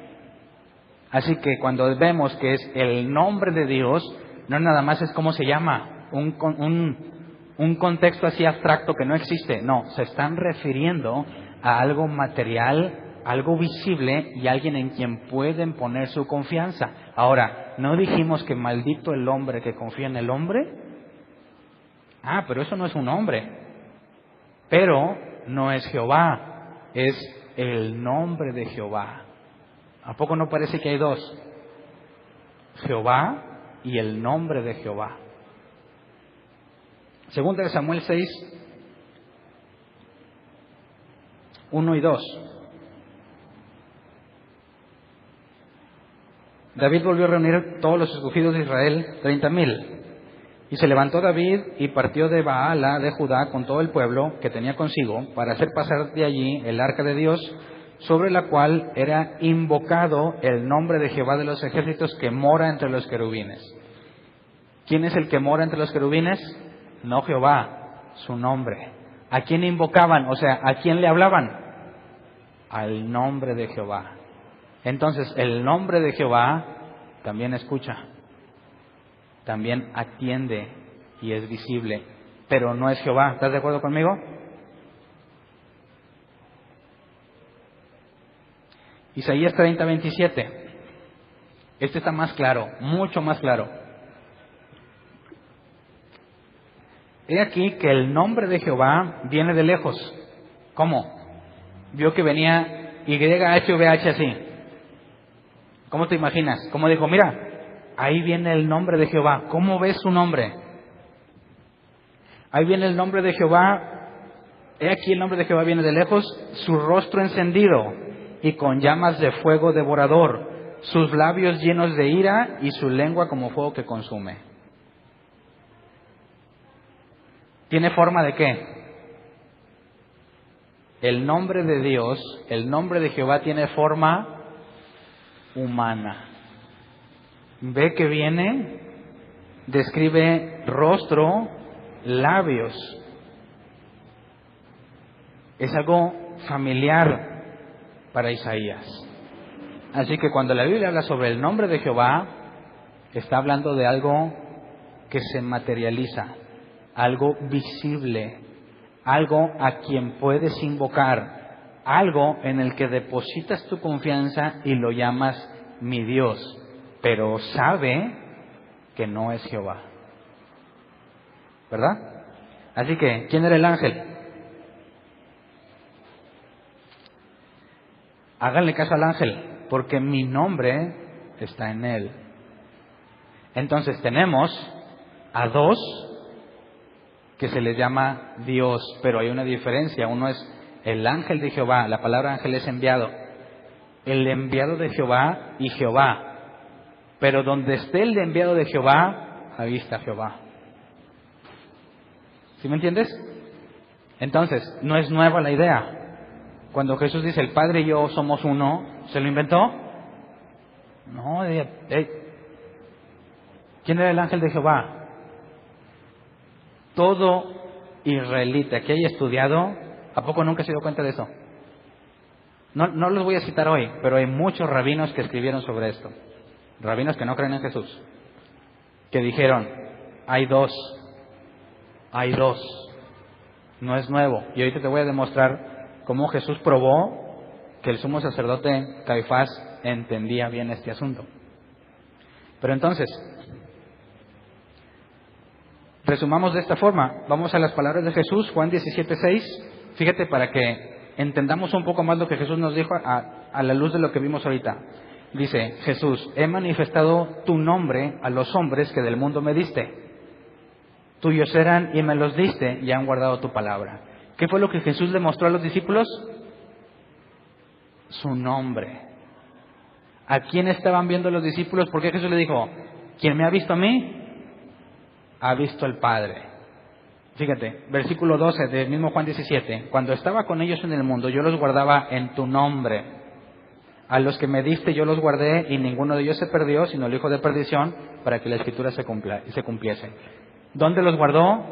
Así que cuando vemos que es el nombre de Dios, no nada más es cómo se llama, un contexto así abstracto que no existe. No, se están refiriendo a algo material, algo visible y alguien en quien pueden poner su confianza. Ahora, ¿no dijimos que maldito el hombre que confía en el hombre? Ah, pero eso no es un hombre. Pero no es Jehová, es el nombre de Jehová. ¿A poco no parece que hay dos? Jehová y el nombre de Jehová. Segunda de Samuel 6, 1 y 2. David volvió a reunir todos los escogidos de Israel, 30,000. Y se levantó David y partió de Baala de Judá con todo el pueblo que tenía consigo para hacer pasar de allí el arca de Dios, sobre la cual era invocado el nombre de Jehová de los ejércitos que mora entre los querubines. ¿Quién es el que mora entre los querubines? No Jehová, su nombre. ¿A quién invocaban? O sea, ¿a quién le hablaban? Al nombre de Jehová. Entonces, el nombre de Jehová también escucha, también atiende y es visible, pero no es Jehová. ¿Estás de acuerdo conmigo? Isaías 30:27. Este está más claro, mucho más claro. He aquí que el nombre de Jehová viene de lejos. ¿Cómo? Vio que venía YHVH así. ¿Cómo te imaginas? ¿Cómo dijo? Mira, ahí viene el nombre de Jehová. ¿Cómo ves su nombre? Ahí viene el nombre de Jehová. He aquí el nombre de Jehová viene de lejos, su rostro encendido y con llamas de fuego devorador, sus labios llenos de ira y su lengua como fuego que consume. ¿Tiene forma de qué? El nombre de Dios, el nombre de Jehová tiene forma humana. Ve que viene, describe rostro, labios. Es algo familiar para Isaías. Así que cuando la Biblia habla sobre el nombre de Jehová, está hablando de algo que se materializa, algo visible, algo a quien puedes invocar, algo en el que depositas tu confianza y lo llamas mi Dios, pero sabe que no es Jehová. ¿Verdad? Así que, ¿quién era el ángel? Háganle caso al ángel, porque mi nombre está en él. Entonces tenemos a dos que se les llama Dios, pero hay una diferencia. Uno es el ángel de Jehová, la palabra ángel es enviado. El enviado de Jehová y Jehová. Pero donde esté el enviado de Jehová, ahí está Jehová. ¿Sí me entiendes? Entonces, no es nueva la idea. Cuando Jesús dice, el Padre y yo somos uno, ¿se lo inventó? No, ¿quién era el ángel de Jehová? Todo israelita que haya estudiado, ¿a poco nunca se dio cuenta de eso? No los voy a citar hoy, pero hay muchos rabinos que escribieron sobre esto. Rabinos que no creen en Jesús, que dijeron, hay dos, no es nuevo. Y ahorita te voy a demostrar cómo Jesús probó que el sumo sacerdote Caifás entendía bien este asunto. Pero entonces, resumamos de esta forma. Vamos a las palabras de Jesús, Juan 17:6. Fíjate para que entendamos un poco más lo que Jesús nos dijo a la luz de lo que vimos ahorita. Dice Jesús, he manifestado tu nombre a los hombres que del mundo me diste. Tuyos eran y me los diste y han guardado tu palabra. ¿Qué fue lo que Jesús le mostró a los discípulos? Su nombre. ¿A quién estaban viendo los discípulos? Porque Jesús le dijo, quien me ha visto a mí, ha visto al Padre. Fíjate, versículo 12 del mismo Juan 17. Cuando estaba con ellos en el mundo, yo los guardaba en tu nombre. A los que me diste yo los guardé y ninguno de ellos se perdió, sino el hijo de perdición, para que la escritura se cumpliese. ¿Dónde los guardó?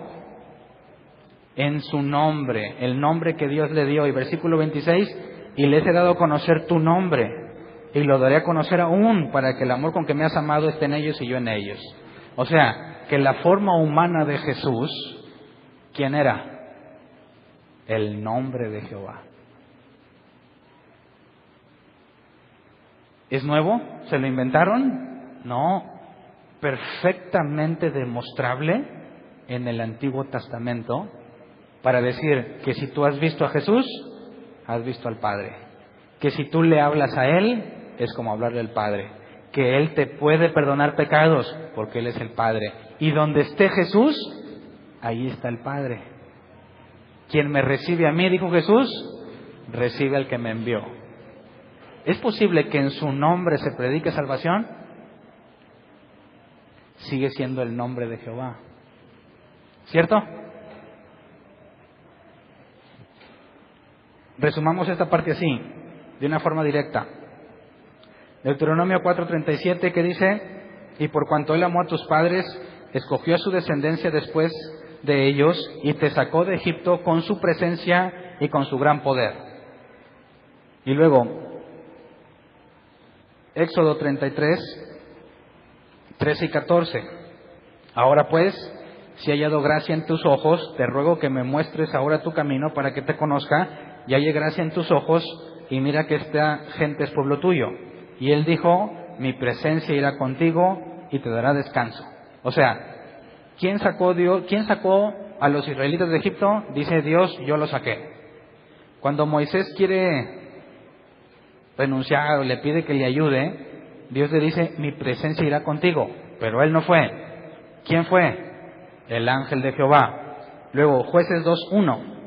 En su nombre, el nombre que Dios le dio. Y versículo 26, y les he dado a conocer tu nombre, y lo daré a conocer aún, para que el amor con que me has amado esté en ellos y yo en ellos. O sea, que la forma humana de Jesús, ¿quién era? El nombre de Jehová. ¿Es nuevo? ¿Se lo inventaron? No, perfectamente demostrable en el Antiguo Testamento para decir que si tú has visto a Jesús, has visto al Padre. Que si tú le hablas a Él, es como hablarle al Padre. Que Él te puede perdonar pecados, porque Él es el Padre. Y donde esté Jesús, ahí está el Padre. Quien me recibe a mí, dijo Jesús, recibe al que me envió. ¿Es posible que en su nombre se predique salvación? Sigue siendo el nombre de Jehová. ¿Cierto? Resumamos esta parte así, de una forma directa. Deuteronomio 4:37, que dice, y por cuanto Él amó a tus padres, escogió a su descendencia después de ellos, y te sacó de Egipto con su presencia y con su gran poder. Y luego, Éxodo 33:13 y 14. Ahora pues, si he hallado gracia en tus ojos, te ruego que me muestres ahora tu camino para que te conozca, y halle gracia en tus ojos, y mira que esta gente es pueblo tuyo. Y él dijo, mi presencia irá contigo y te dará descanso. O sea, ¿quién sacó a los israelitas de Egipto? Dice Dios, yo los saqué. Cuando Moisés quiere renunciar o le pide que le ayude, Dios le dice, mi presencia irá contigo. Pero él no fue. ¿Quién fue? El ángel de Jehová. Luego, Jueces 2:1.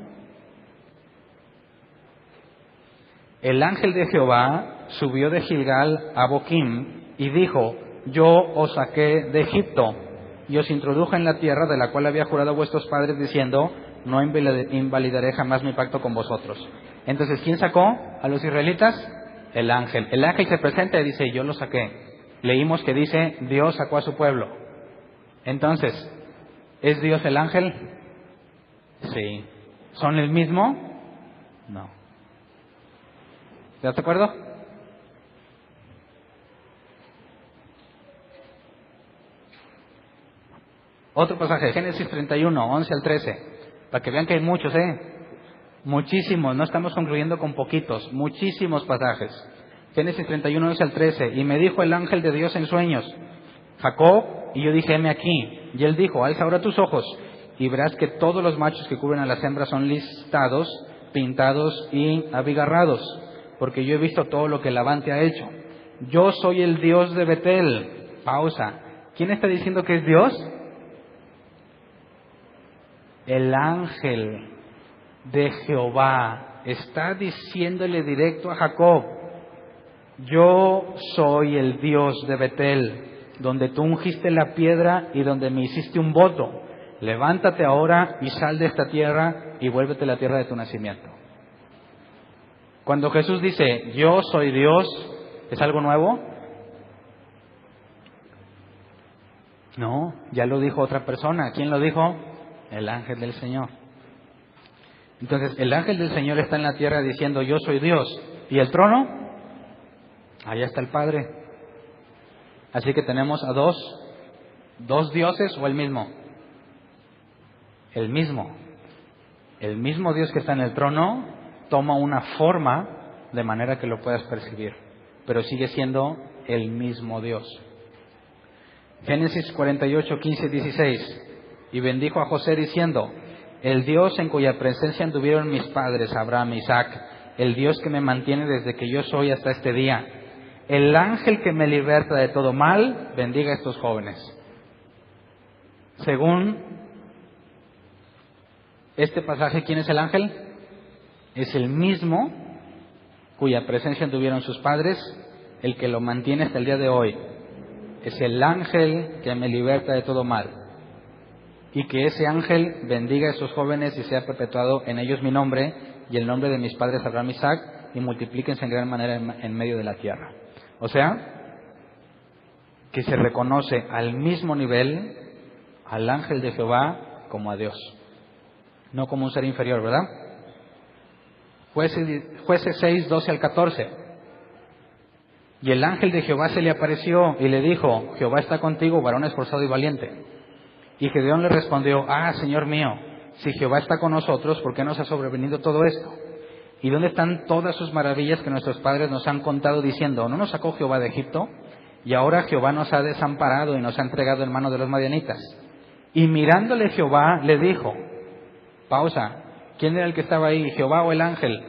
El ángel de Jehová subió de Gilgal a Boquim y dijo, yo os saqué de Egipto. y os introdujo en la tierra de la cual había jurado a vuestros padres, diciendo, no invalidaré jamás mi pacto con vosotros. Entonces, ¿quién sacó a los israelitas? El ángel. El ángel se presenta y dice, yo lo saqué. Leímos que dice, Dios sacó a su pueblo. Entonces, ¿es Dios el ángel? Sí. ¿Son el mismo? No. ¿Estás de acuerdo? Otro pasaje, Génesis 31, 11 al 13, para que vean que hay muchos, muchísimos, no estamos concluyendo con poquitos, muchísimos pasajes. Génesis 31, 11 al 13, y me dijo el ángel de Dios en sueños, Jacob, y yo dije, heme aquí, y él dijo, alza ahora tus ojos, y verás que todos los machos que cubren a las hembras son listados, pintados y abigarrados, porque yo he visto todo lo que Labán te ha hecho. Yo soy el Dios de Betel. Pausa. ¿Quién está diciendo que es Dios? El ángel de Jehová está diciéndole directo a Jacob, yo soy el Dios de Betel, donde tú ungiste la piedra y donde me hiciste un voto. Levántate ahora y sal de esta tierra y vuélvete a la tierra de tu nacimiento. Cuando Jesús dice, yo soy Dios, ¿es algo nuevo? No, ya lo dijo otra persona. ¿Quién lo dijo? El ángel del Señor. Entonces, el ángel del Señor está en la tierra diciendo, yo soy Dios. ¿Y el trono? Allá está el Padre. Así que tenemos a dos dioses o el mismo. El mismo. El mismo Dios que está en el trono toma una forma de manera que lo puedas percibir, pero sigue siendo el mismo Dios. Génesis 48, 15, 16. Y bendijo a José diciendo, el Dios en cuya presencia anduvieron mis padres, Abraham y Isaac, el Dios que me mantiene desde que yo soy hasta este día, el ángel que me liberta de todo mal, bendiga a estos jóvenes. Según este pasaje, ¿quién es el ángel? Es el mismo cuya presencia anduvieron sus padres, el que lo mantiene hasta el día de hoy. Es el ángel que me liberta de todo mal. Y que ese ángel bendiga a esos jóvenes y sea perpetuado en ellos mi nombre y el nombre de mis padres Abraham y Isaac, y multiplíquense en gran manera en medio de la tierra. O sea, que se reconoce al mismo nivel al ángel de Jehová como a Dios, no como un ser inferior, ¿verdad? Jueces 6, 12 al 14. Y el ángel de Jehová se le apareció y le dijo, Jehová está contigo, varón esforzado y valiente. Y Gedeón le respondió, Señor mío, si Jehová está con nosotros, ¿por qué nos ha sobrevenido todo esto? ¿Y dónde están todas sus maravillas que nuestros padres nos han contado diciendo, ¿no nos sacó Jehová de Egipto? Y ahora Jehová nos ha desamparado y nos ha entregado en mano de los madianitas. Y mirándole Jehová le dijo, pausa, ¿quién era el que estaba ahí, Jehová o el ángel?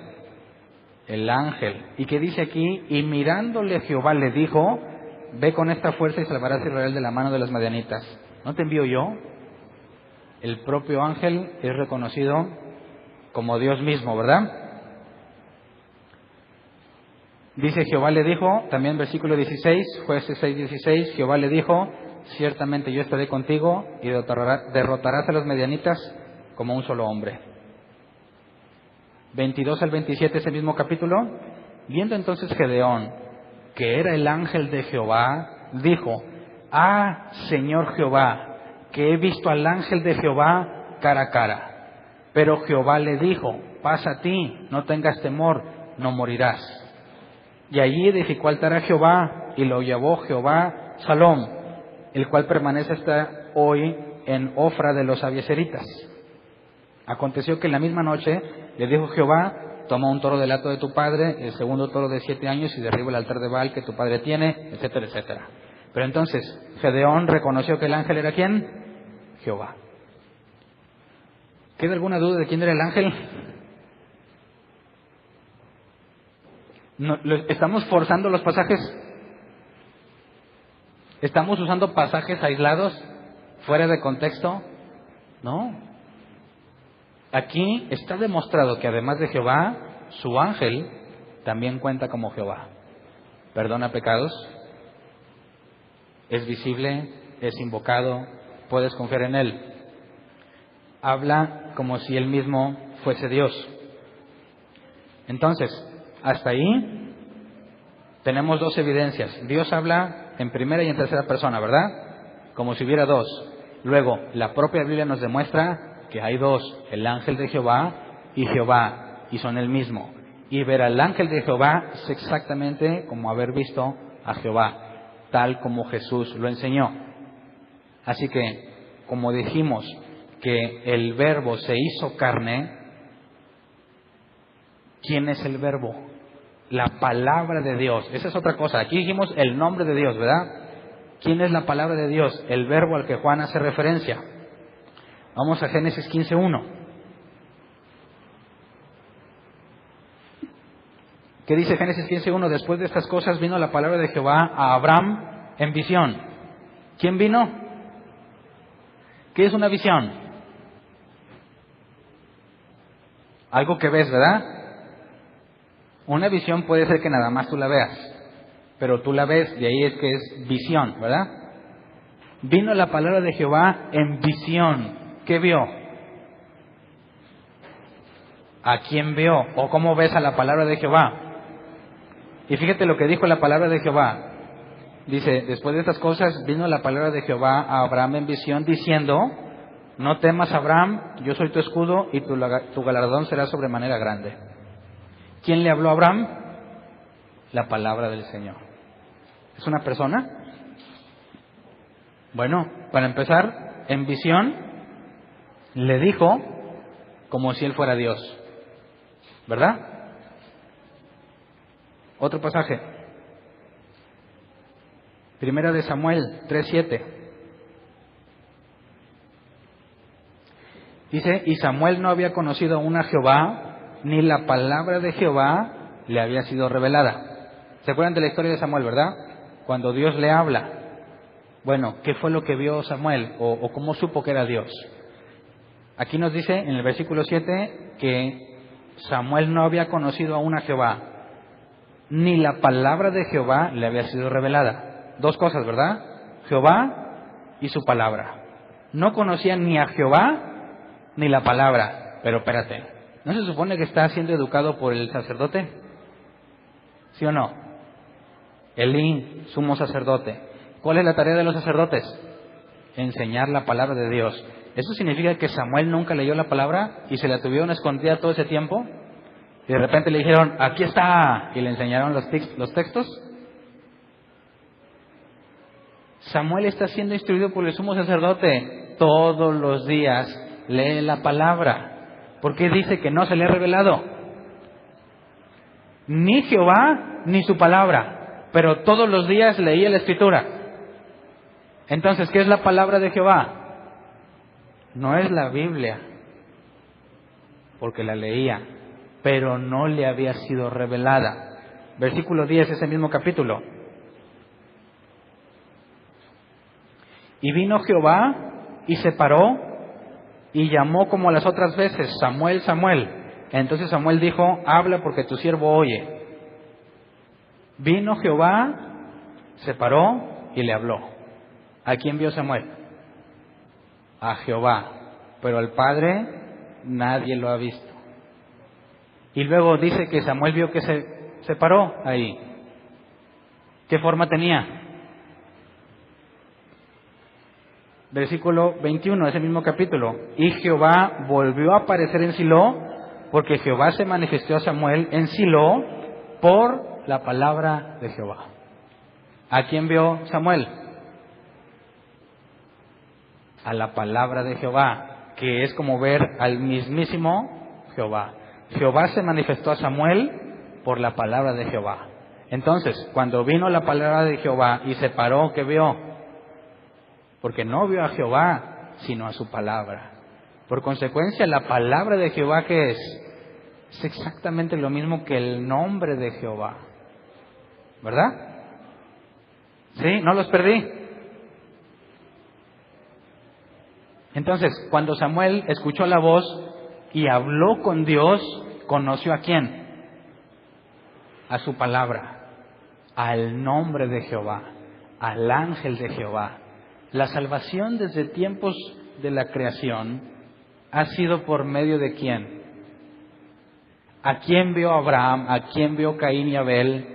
El ángel. ¿Y qué dice aquí? Y mirándole Jehová le dijo, ve con esta fuerza y salvarás a Israel de la mano de los madianitas. ¿No te envío yo? El propio ángel es reconocido como Dios mismo, ¿verdad? Dice Jehová le dijo, también versículo 16, Jueces 6, 16, Jehová le dijo, ciertamente yo estaré contigo y derrotarás a los madianitas como un solo hombre. 22 al 27, ese mismo capítulo. Viendo entonces Gedeón que era el ángel de Jehová, dijo, Señor Jehová, que he visto al ángel de Jehová cara a cara. Pero Jehová le dijo, pasa a ti, no tengas temor, no morirás. Y allí edificó altar a Jehová, y lo llamó Jehová Salom, el cual permanece hasta hoy en Ofra de los abiezeritas. Aconteció que en la misma noche le dijo Jehová, toma un toro del hato de tu padre, el segundo toro de 7 años, y derriba el altar de Baal que tu padre tiene, etcétera, etcétera. Pero entonces, Gedeón reconoció que el ángel era ¿quién? Jehová. ¿Queda alguna duda de quién era el ángel? ¿Estamos forzando los pasajes? ¿Estamos usando pasajes aislados, fuera de contexto? No. Aquí está demostrado que además de Jehová, su ángel también cuenta como Jehová. Perdona pecados, es visible, es invocado, puedes confiar en Él. Habla como si Él mismo fuese Dios. Entonces, hasta ahí tenemos dos evidencias. Dios habla en primera y en tercera persona, ¿verdad? Como si hubiera dos. Luego, la propia Biblia nos demuestra que hay dos, el ángel de Jehová y Jehová, y son el mismo. Y ver al ángel de Jehová es exactamente como haber visto a Jehová, tal como Jesús lo enseñó. Así que, como dijimos que el Verbo se hizo carne, ¿quién es el Verbo? La palabra de Dios. Esa es otra cosa. Aquí dijimos el nombre de Dios, ¿verdad? ¿Quién es la palabra de Dios? El Verbo al que Juan hace referencia. Vamos a Génesis 15:1. ¿Qué dice Génesis 15:1? Después de estas cosas vino la palabra de Jehová a Abraham en visión. ¿Quién vino? ¿Qué es una visión? Algo que ves, ¿verdad? Una visión puede ser que nada más tú la veas, pero tú la ves, de ahí es que es visión, ¿verdad? Vino la palabra de Jehová en visión. ¿Qué vio? ¿A quién vio? ¿O cómo ves a la palabra de Jehová? Y fíjate lo que dijo la palabra de Jehová. Dice, después de estas cosas vino la palabra de Jehová a Abraham en visión diciendo, no temas, Abraham, yo soy tu escudo y tu galardón será sobremanera grande. ¿Quién le habló a Abraham? La palabra del Señor. ¿Es una persona? Bueno, para empezar, en visión le dijo como si él fuera Dios, ¿verdad? Otro pasaje. Primera de Samuel 3:7. Dice, y Samuel no había conocido aún a Jehová, ni la palabra de Jehová le había sido revelada. ¿Se acuerdan de la historia de Samuel, verdad? Cuando Dios le habla. Bueno, ¿qué fue lo que vio Samuel? ¿O cómo supo que era Dios? Aquí nos dice en el versículo 7 que Samuel no había conocido aún a Jehová, ni la palabra de Jehová le había sido revelada. Dos cosas, ¿verdad? Jehová y su palabra. No conocía ni a Jehová ni la palabra. Pero espérate, ¿no se supone que está siendo educado por el sacerdote? ¿Sí o no? Elí, sumo sacerdote. ¿Cuál es la tarea de los sacerdotes? Enseñar la palabra de Dios. ¿Eso significa que Samuel nunca leyó la palabra y se la tuvieron escondida todo ese tiempo? Y de repente le dijeron, aquí está, y le enseñaron los textos. Samuel está siendo instruido por el sumo sacerdote. Todos los días lee la palabra. ¿Por qué dice que no se le ha revelado? Ni Jehová ni su palabra, pero todos los días leía la Escritura. Entonces, ¿qué es la palabra de Jehová? No es la Biblia, porque la leía, pero no le había sido revelada. Versículo 10, ese mismo capítulo. Y vino Jehová y se paró y llamó como las otras veces, Samuel, Samuel. Entonces Samuel dijo, habla porque tu siervo oye. Vino Jehová, se paró y le habló. ¿A quién vio Samuel? A Jehová, pero al Padre nadie lo ha visto. Y luego dice que Samuel vio que se paró ahí. ¿Qué forma tenía? Versículo 21, ese mismo capítulo. Y Jehová volvió a aparecer en Silo, porque Jehová se manifestó a Samuel en Silo por la palabra de Jehová. ¿A quién vio Samuel? A la palabra de Jehová, que es como ver al mismísimo Jehová. Jehová se manifestó a Samuel por la palabra de Jehová. Entonces, cuando vino la palabra de Jehová y se paró, ¿qué vio? Porque no vio a Jehová, sino a su palabra. Por consecuencia, la palabra de Jehová, ¿qué es? Es exactamente lo mismo que el nombre de Jehová. ¿Verdad? ¿Sí? ¿No los perdí? Entonces, cuando Samuel escuchó la voz y habló con Dios, ¿conoció a quién? A su palabra, al nombre de Jehová, al ángel de Jehová. La salvación desde tiempos de la creación ha sido por medio de ¿quién? ¿A quién vio Abraham? ¿A quién vio Caín y Abel?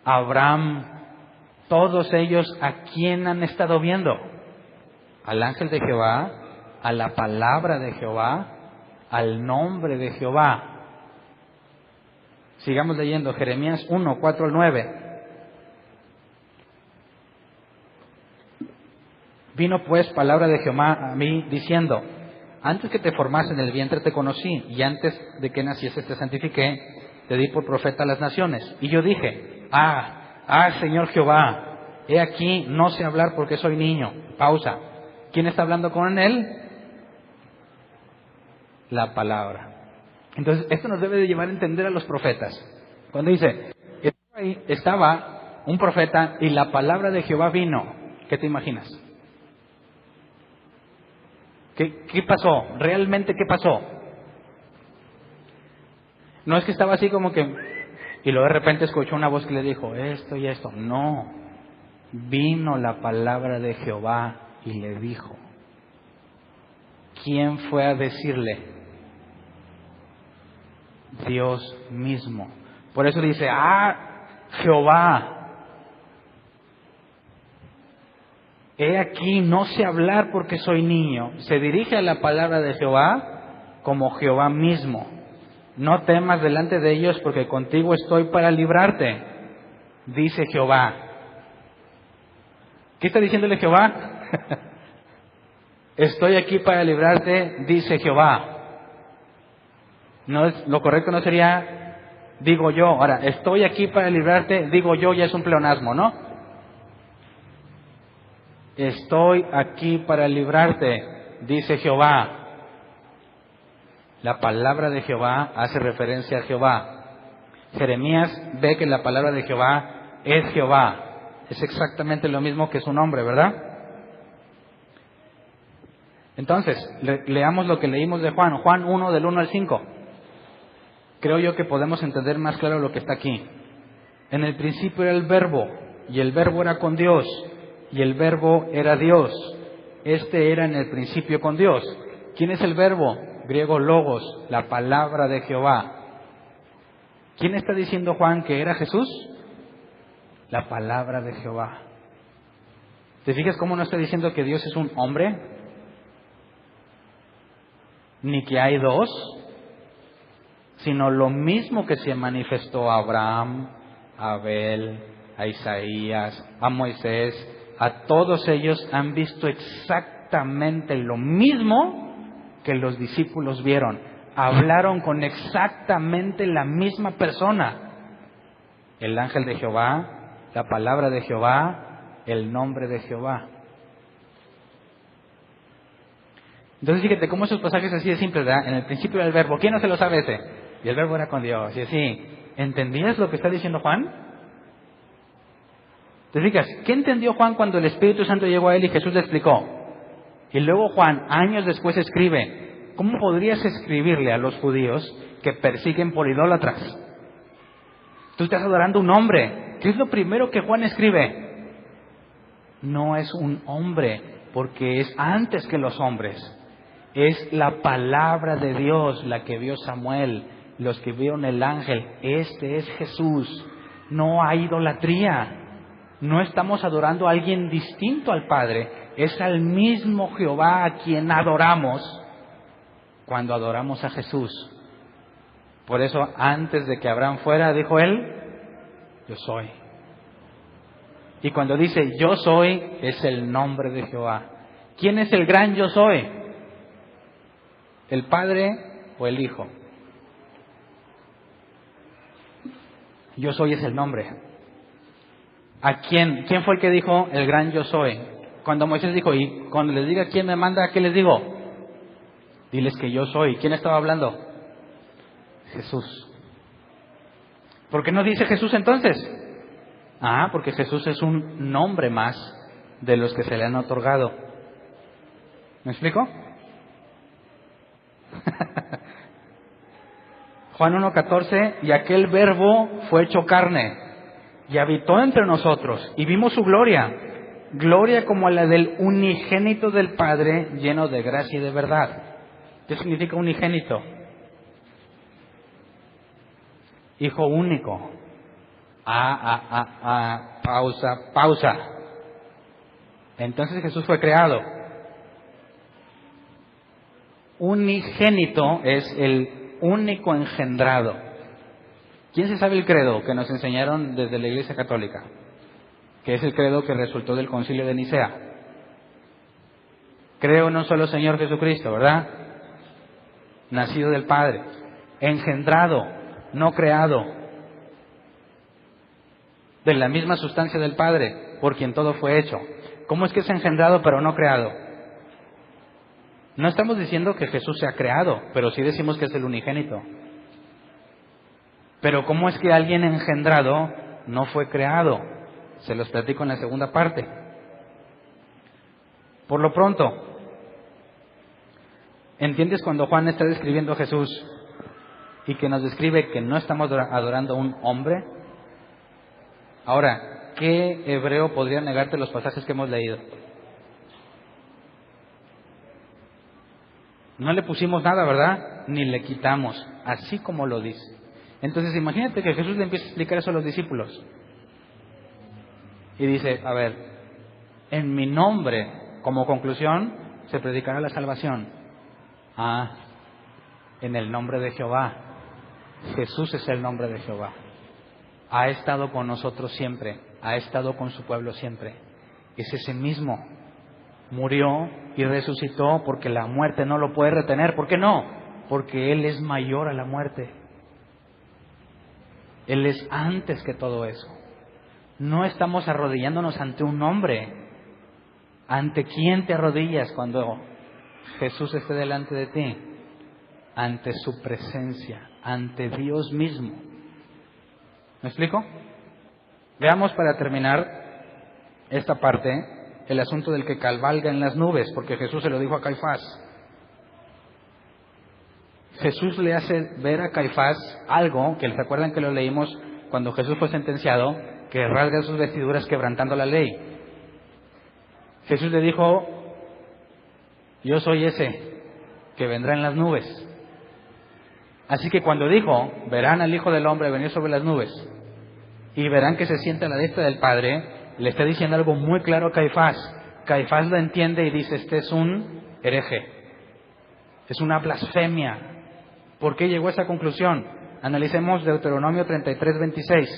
Abraham, todos ellos, ¿a quién han estado viendo? Al ángel de Jehová, a la palabra de Jehová, al nombre de Jehová. Sigamos leyendo Jeremías 1, 4 al 9. Vino pues palabra de Jehová a mí diciendo: antes que te formase en el vientre te conocí, y antes de que nacieses te santifiqué, te di por profeta a las naciones. Y yo dije: Señor Jehová, he aquí, no sé hablar porque soy niño. Pausa. ¿Quién está hablando con él? La palabra. Entonces, esto nos debe de llevar a entender a los profetas. Cuando dice, estaba un profeta y la palabra de Jehová vino, ¿qué te imaginas? ¿Qué pasó? ¿Realmente qué pasó? No es que estaba así como que, y luego de repente escuchó una voz que le dijo esto y esto. No, vino la palabra de Jehová y le dijo. ¿Quién fue a decirle? Dios mismo. Por eso dice, Jehová, he aquí, no sé hablar porque soy niño. Se dirige a la palabra de Jehová como Jehová mismo. No temas delante de ellos porque contigo estoy para librarte, dice Jehová. ¿Qué está diciéndole Jehová? Estoy aquí para librarte, dice Jehová. No es, lo correcto no sería, digo yo. Ahora, estoy aquí para librarte, digo yo, ya es un pleonasmo, ¿no? Estoy aquí para librarte, dice Jehová. La palabra de Jehová hace referencia a Jehová. Jeremías ve que la palabra de Jehová es Jehová. Es exactamente lo mismo que su nombre, ¿verdad? Entonces, leamos lo que leímos de Juan. Juan 1, del 1 al 5. Creo yo que podemos entender más claro lo que está aquí. En el principio era el Verbo, y el Verbo era con Dios, y el Verbo era Dios. Este era en el principio con Dios. ¿Quién es el Verbo? Griego logos, la palabra de Jehová. ¿Quién está diciendo Juan que era Jesús? La palabra de Jehová. ¿Te fijas cómo no está diciendo que Dios es un hombre? Ni que hay dos, sino lo mismo que se manifestó a Abraham, a Abel, a Isaías, a Moisés. A todos ellos han visto exactamente lo mismo que los discípulos vieron. Hablaron con exactamente la misma persona. El ángel de Jehová, la palabra de Jehová, el nombre de Jehová. Entonces fíjate cómo esos pasajes así de simples, ¿verdad? En el principio era el Verbo. ¿Quién no se lo sabe ese? Y el Verbo era con Dios. Y así, ¿entendías lo que está diciendo Juan? ¿Te fijas? ¿Qué entendió Juan cuando el Espíritu Santo llegó a él y Jesús le explicó? Y luego Juan, años después, escribe. ¿Cómo podrías escribirle a los judíos que persiguen por idólatras? Tú estás adorando un hombre. ¿Qué es lo primero que Juan escribe? No es un hombre, porque es antes que los hombres. Es la palabra de Dios la que vio Samuel, los que vieron el ángel. Este es Jesús. No hay idolatría. No estamos adorando a alguien distinto al Padre. Es al mismo Jehová a quien adoramos cuando adoramos a Jesús. Por eso, antes de que Abraham fuera, dijo él, yo soy. Y cuando dice yo soy, es el nombre de Jehová. ¿Quién es el gran yo soy? ¿El Padre o el Hijo? Yo soy es el nombre. ¿A quién? ¿Quién fue el que dijo el gran yo soy? Cuando Moisés dijo, y cuando les diga quién me manda, ¿qué les digo? Diles que yo soy. ¿Quién estaba hablando? Jesús. ¿Por qué no dice Jesús entonces? Porque Jesús es un nombre más de los que se le han otorgado. ¿Me explico? Juan 1:14, y aquel Verbo fue hecho carne y habitó entre nosotros y vimos su gloria, gloria como la del unigénito del Padre, lleno de gracia y de verdad. ¿Qué significa unigénito? Hijo único. Pausa. Entonces Jesús fue creado. Unigénito es el único engendrado. ¿Quién se sabe el credo que nos enseñaron desde la Iglesia Católica? Que es el credo que resultó del Concilio de Nicea. Creo en un solo Señor Jesucristo, ¿verdad? Nacido del Padre, engendrado, no creado, de la misma sustancia del Padre, por quien todo fue hecho. ¿Cómo es que es engendrado pero no creado? No estamos diciendo que Jesús sea creado, pero sí decimos que es el unigénito. Pero ¿cómo es que alguien engendrado no fue creado? Se los platico en la segunda parte. Por lo pronto, ¿entiendes cuando Juan está describiendo a Jesús y que nos describe que no estamos adorando a un hombre? Ahora, ¿qué hebreo podría negarte los pasajes que hemos leído? No le pusimos nada, ¿verdad? Ni le quitamos, así como lo dice. Entonces imagínate que Jesús le empieza a explicar eso a los discípulos. Y dice, a ver, en mi nombre, como conclusión, se predicará la salvación. En el nombre de Jehová. Jesús es el nombre de Jehová. Ha estado con nosotros siempre, ha estado con su pueblo siempre. Es ese mismo. Murió y resucitó porque la muerte no lo puede retener. ¿Por qué no? Porque Él es mayor a la muerte. Él es antes que todo eso. No estamos arrodillándonos ante un hombre. ¿Ante quién te arrodillas cuando Jesús esté delante de ti? Ante su presencia, ante Dios mismo. ¿Me explico? Veamos para terminar esta parte el asunto del que cabalga en las nubes, porque Jesús se lo dijo a Caifás. Jesús le hace ver a Caifás algo que se acuerdan que lo leímos cuando Jesús fue sentenciado, que rasga sus vestiduras quebrantando la ley. Jesús le dijo, yo soy ese que vendrá en las nubes. Así que cuando dijo, verán al Hijo del Hombre venir sobre las nubes y verán que se sienta a la diestra del Padre, le está diciendo algo muy claro a Caifás. Caifás lo entiende y dice, este es un hereje, es una blasfemia. ¿Por qué llegó a esa conclusión? Analicemos Deuteronomio 33:26.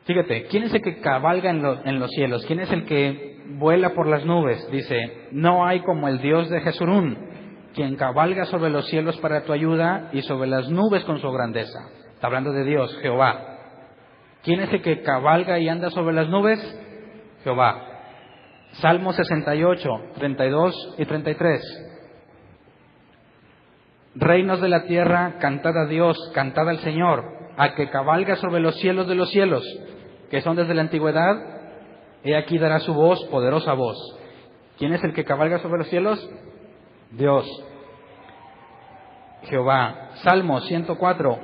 Fíjate, ¿quién es el que cabalga en los cielos? ¿Quién es el que vuela por las nubes? Dice, no hay como el Dios de Jesurún, quien cabalga sobre los cielos para tu ayuda y sobre las nubes con su grandeza. Está hablando de Dios, Jehová. ¿Quién es el que cabalga y anda sobre las nubes? Jehová. Salmo 68, 32 y 33. Reinos de la tierra, cantad a Dios, cantad al Señor, al que cabalga sobre los cielos de los cielos, que son desde la antigüedad. He aquí dará su voz, poderosa voz. ¿Quién es el que cabalga sobre los cielos? Dios, Jehová. Salmo 104,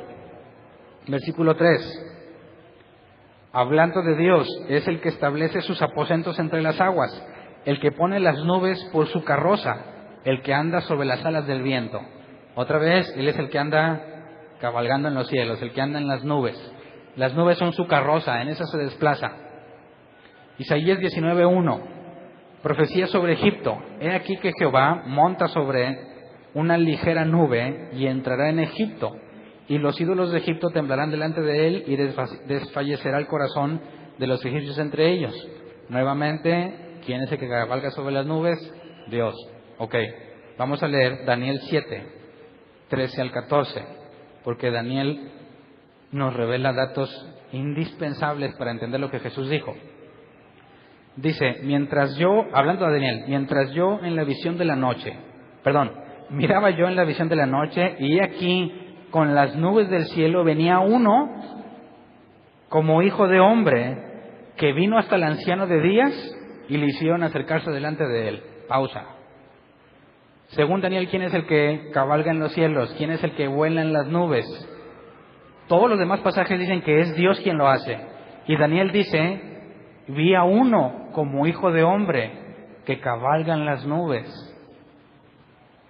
versículo 3. Hablando de Dios, es el que establece sus aposentos entre las aguas, el que pone las nubes por su carroza, el que anda sobre las alas del viento. Otra vez, Él es el que anda cabalgando en los cielos, el que anda en las nubes. Las nubes son su carroza, en esa se desplaza. Isaías 19:1, profecía sobre Egipto. He aquí que Jehová monta sobre una ligera nube y entrará en Egipto, y los ídolos de Egipto temblarán delante de él y desfallecerá el corazón de los egipcios entre ellos. Nuevamente, ¿quién es el que cabalga sobre las nubes? Dios. Ok, vamos a leer Daniel 7, 13 al 14, porque Daniel nos revela datos indispensables para entender lo que Jesús dijo. Dice, hablando de Daniel, miraba yo en la visión de la noche, y aquí con las nubes del cielo venía uno como hijo de hombre, que vino hasta el anciano de días y le hicieron acercarse delante de él. Pausa. Según Daniel, ¿quién es el que cabalga en los cielos? ¿Quién es el que vuela en las nubes? Todos los demás pasajes dicen que es Dios quien lo hace. Y Daniel dice Vi a uno como hijo de hombre que cabalga en las nubes.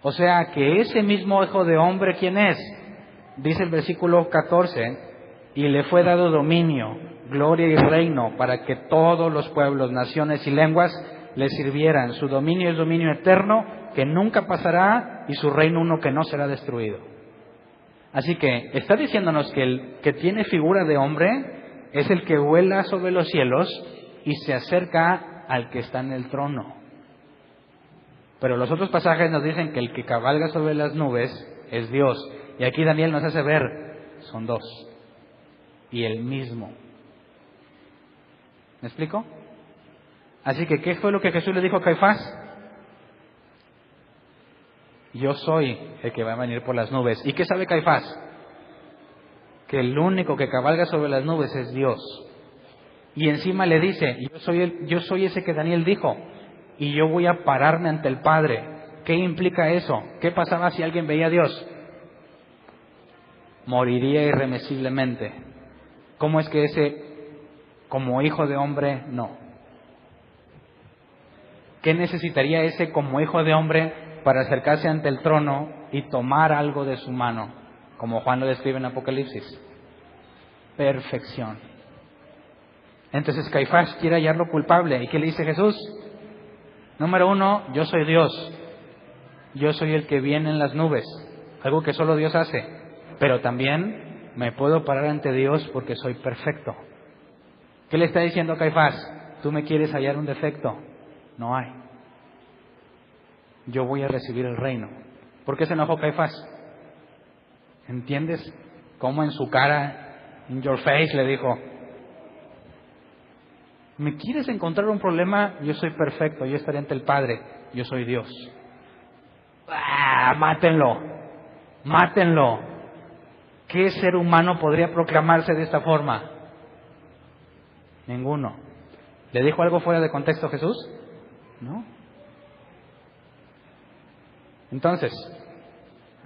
O sea que ese mismo hijo de hombre, ¿quién es? Dice el versículo 14, y le fue dado dominio, gloria y reino para que todos los pueblos, naciones y lenguas le sirvieran. Su dominio es dominio eterno que nunca pasará y su reino uno que no será destruido. Así que está diciéndonos que el que tiene figura de hombre es el que vuela sobre los cielos y se acerca al que está en el trono. Pero los otros pasajes nos dicen que el que cabalga sobre las nubes es Dios. Y aquí Daniel nos hace ver, son dos. Y el mismo. ¿Me explico? Así que, ¿qué fue lo que Jesús le dijo a Caifás? Yo soy el que va a venir por las nubes. ¿Y qué sabe Caifás? Que el único que cabalga sobre las nubes es Dios. Y encima le dice, yo soy ese que Daniel dijo, y yo voy a pararme ante el Padre. ¿Qué implica eso? ¿Qué pasaba si alguien veía a Dios? Moriría irremisiblemente. ¿Cómo es que ese, como hijo de hombre, no? ¿Qué necesitaría ese como hijo de hombre para acercarse ante el trono y tomar algo de su mano? Como Juan lo describe en Apocalipsis. Perfección. Entonces Caifás quiere hallarlo culpable. ¿Y qué le dice Jesús? Número 1, yo soy Dios. Yo soy el que viene en las nubes. Algo que solo Dios hace. Pero también me puedo parar ante Dios porque soy perfecto. ¿Qué le está diciendo a Caifás? ¿Tú me quieres hallar un defecto? No hay. Yo voy a recibir el reino. ¿Por qué se enojó Caifás? ¿Entiendes cómo en su cara, in your face, le dijo, ¿me quieres encontrar un problema? Yo soy perfecto, yo estaré ante el Padre, yo soy Dios. ¡Ah, mátenlo! ¡Mátenlo! ¿Qué ser humano podría proclamarse de esta forma? Ninguno. ¿Le dijo algo fuera de contexto Jesús? No. Entonces,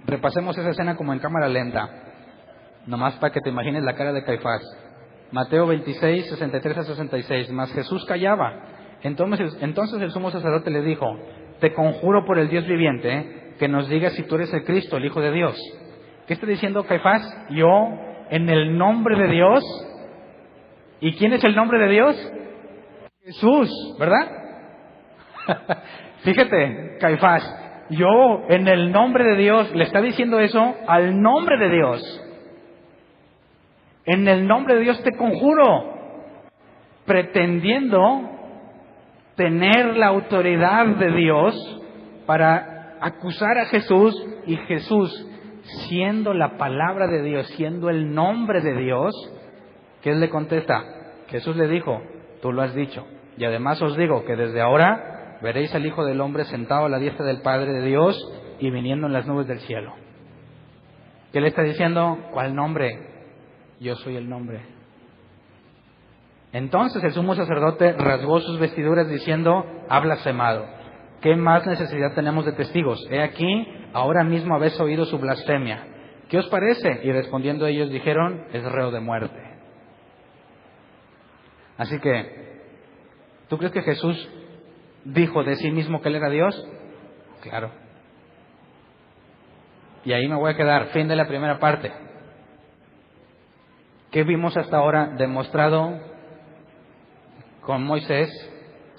repasemos esa escena como en cámara lenta, nomás para que te imagines la cara de Caifás. Mateo 26, 63 a 66. Mas Jesús callaba. Entonces el sumo sacerdote le dijo, te conjuro por el Dios viviente, que nos digas si tú eres el Cristo, el Hijo de Dios. ¿Qué está diciendo Caifás? Yo, en el nombre de Dios. ¿Y quién es el nombre de Dios? Jesús, ¿verdad? Fíjate, Caifás, yo en el nombre de Dios, le está diciendo eso al nombre de Dios. En el nombre de Dios te conjuro, pretendiendo tener la autoridad de Dios para acusar a Jesús, y Jesús, siendo la palabra de Dios, siendo el nombre de Dios, ¿qué él le contesta? Jesús le dijo, tú lo has dicho, y además os digo que desde ahora veréis al Hijo del Hombre sentado a la diestra del Padre de Dios y viniendo en las nubes del cielo. ¿Qué le está diciendo? ¿Cuál nombre? Yo soy el nombre. Entonces el sumo sacerdote rasgó sus vestiduras diciendo, ha blasfemado. ¿Qué más necesidad tenemos de testigos? He aquí, ahora mismo habéis oído su blasfemia. ¿Qué os parece? Y respondiendo ellos dijeron, es reo de muerte. Así que, ¿tú crees que Jesús dijo de sí mismo que él era Dios? Claro. Y ahí me voy a quedar. Fin de la primera parte. ¿Qué vimos hasta ahora demostrado con Moisés,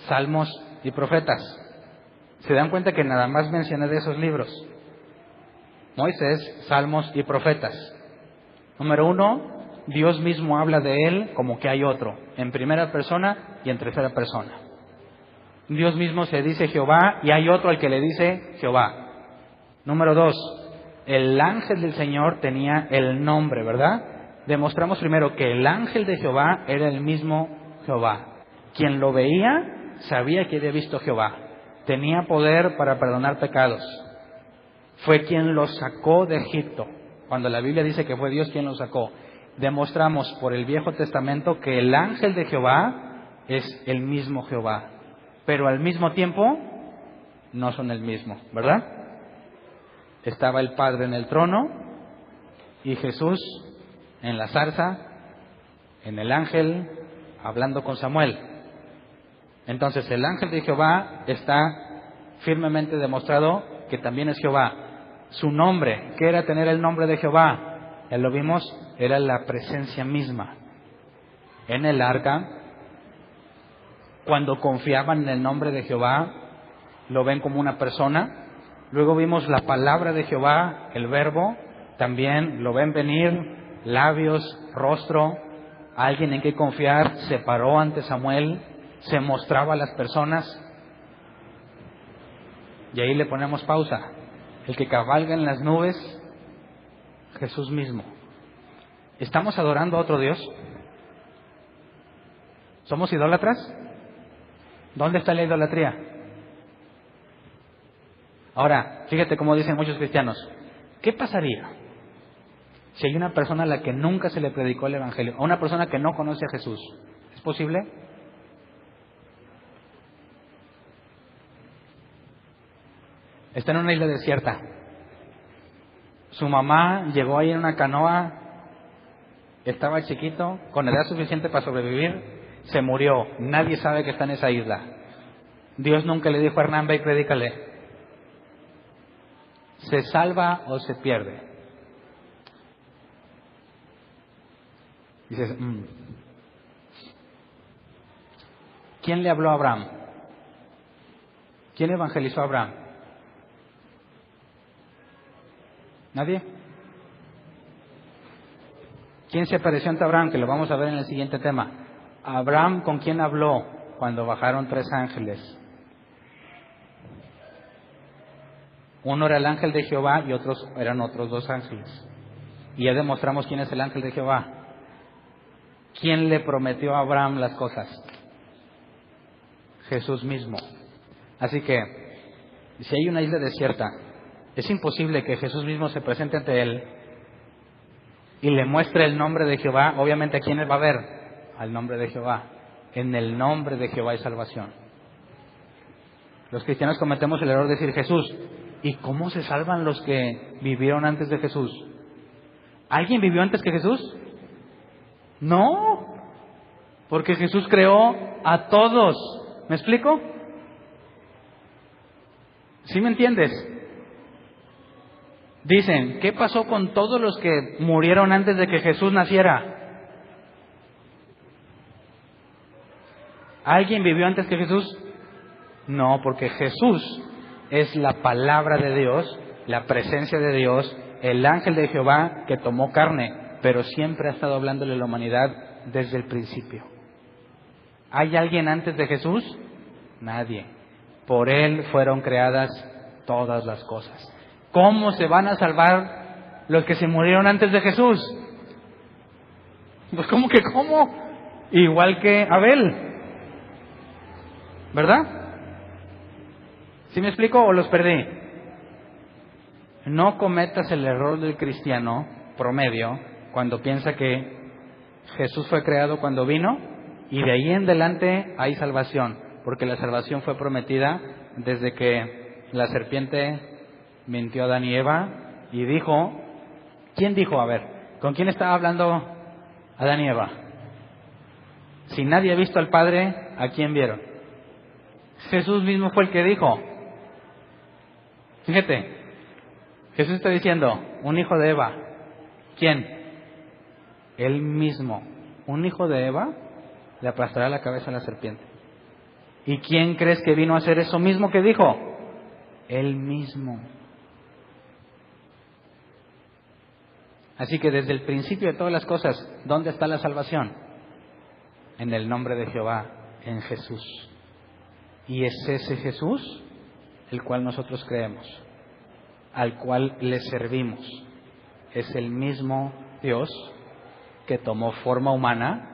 Salmos y Profetas? ¿Se dan cuenta que nada más mencioné de esos libros? Moisés, Salmos y Profetas. Número 1, Dios mismo habla de él como que hay otro, en primera persona y en tercera persona. Dios mismo se dice Jehová y hay otro al que le dice Jehová. Número 2, el ángel del Señor tenía el nombre, ¿verdad? Demostramos primero que el ángel de Jehová era el mismo Jehová. Quien lo veía sabía que había visto a Jehová. Tenía poder para perdonar pecados. Fue quien los sacó de Egipto. Cuando la Biblia dice que fue Dios quien los sacó, demostramos por el Viejo Testamento que el ángel de Jehová es el mismo Jehová. Pero al mismo tiempo no son el mismo, ¿verdad? Estaba el Padre en el trono y Jesús en la zarza, en el ángel, hablando con Samuel. Entonces el ángel de Jehová está firmemente demostrado que también es Jehová. Su nombre, ¿qué era tener el nombre de Jehová? Ya lo vimos, era la presencia misma. En el arca, cuando confiaban en el nombre de Jehová, lo ven como una persona. Luego vimos la palabra de Jehová, el verbo, también lo ven venir, labios, rostro, alguien en que confiar, se paró ante Samuel, se mostraba a las personas. Y ahí le ponemos pausa. El que cabalga en las nubes, Jesús mismo. ¿Estamos adorando a otro Dios? ¿Somos idólatras? ¿Dónde está la idolatría? Ahora, fíjate cómo dicen muchos cristianos. ¿Qué pasaría si hay una persona a la que nunca se le predicó el Evangelio, a una persona que no conoce a Jesús? ¿Es posible? Está en una isla desierta. Su mamá llegó ahí en una canoa, estaba chiquito, con edad suficiente para sobrevivir, se murió. Nadie sabe que está en esa isla. Dios nunca le dijo a Hernán, ve y predícale. ¿Se salva o se pierde? Dices, ¿quién le habló a Abraham? ¿Quién evangelizó a Abraham? ¿Nadie? ¿Quién se apareció ante Abraham? Que lo vamos a ver en el siguiente tema. Abraham, ¿con quién habló cuando bajaron 3 ángeles? Uno era el ángel de Jehová y otros eran otros 2 ángeles. Y ya demostramos quién es el ángel de Jehová. ¿Quién le prometió a Abraham las cosas? Jesús mismo. Así que, si hay una isla desierta, es imposible que Jesús mismo se presente ante él y le muestre el nombre de Jehová. Obviamente, ¿a quién él va a ver? Al nombre de Jehová. En el nombre de Jehová hay salvación. Los cristianos cometemos el error de decir Jesús. ¿Y cómo se salvan los que vivieron antes de Jesús? ¿Alguien vivió antes que Jesús? No, porque Jesús creó a todos. ¿Me explico? ¿Sí me entiendes? Dicen, ¿qué pasó con todos los que murieron antes de que Jesús naciera? ¿Alguien vivió antes que Jesús? No, porque Jesús es la palabra de Dios, la presencia de Dios, el ángel de Jehová que tomó carne, pero siempre ha estado hablándole a la humanidad desde el principio. ¿Hay alguien antes de Jesús? Nadie. Por Él fueron creadas todas las cosas. ¿Cómo se van a salvar los que se murieron antes de Jesús? Pues ¿cómo que cómo? Igual que Abel, ¿verdad? ¿Sí me explico o los perdí? No cometas el error del cristiano promedio cuando piensa que Jesús fue creado cuando vino y de ahí en adelante hay salvación, porque la salvación fue prometida desde que la serpiente mintió a Adán y Eva y dijo, ¿quién dijo? A ver, ¿con quién estaba hablando Adán y Eva? Si nadie ha visto al Padre, ¿a quién vieron? Jesús mismo fue el que dijo. Fíjate, Jesús está diciendo, un hijo de Eva. ¿Quién? Él mismo. Un hijo de Eva le aplastará la cabeza a la serpiente. ¿Y quién crees que vino a hacer eso mismo que dijo? Él mismo. Así que desde el principio de todas las cosas, ¿dónde está la salvación? En el nombre de Jehová, en Jesús. Y es ese Jesús el cual nosotros creemos, al cual le servimos. Es el mismo Dios que tomó forma humana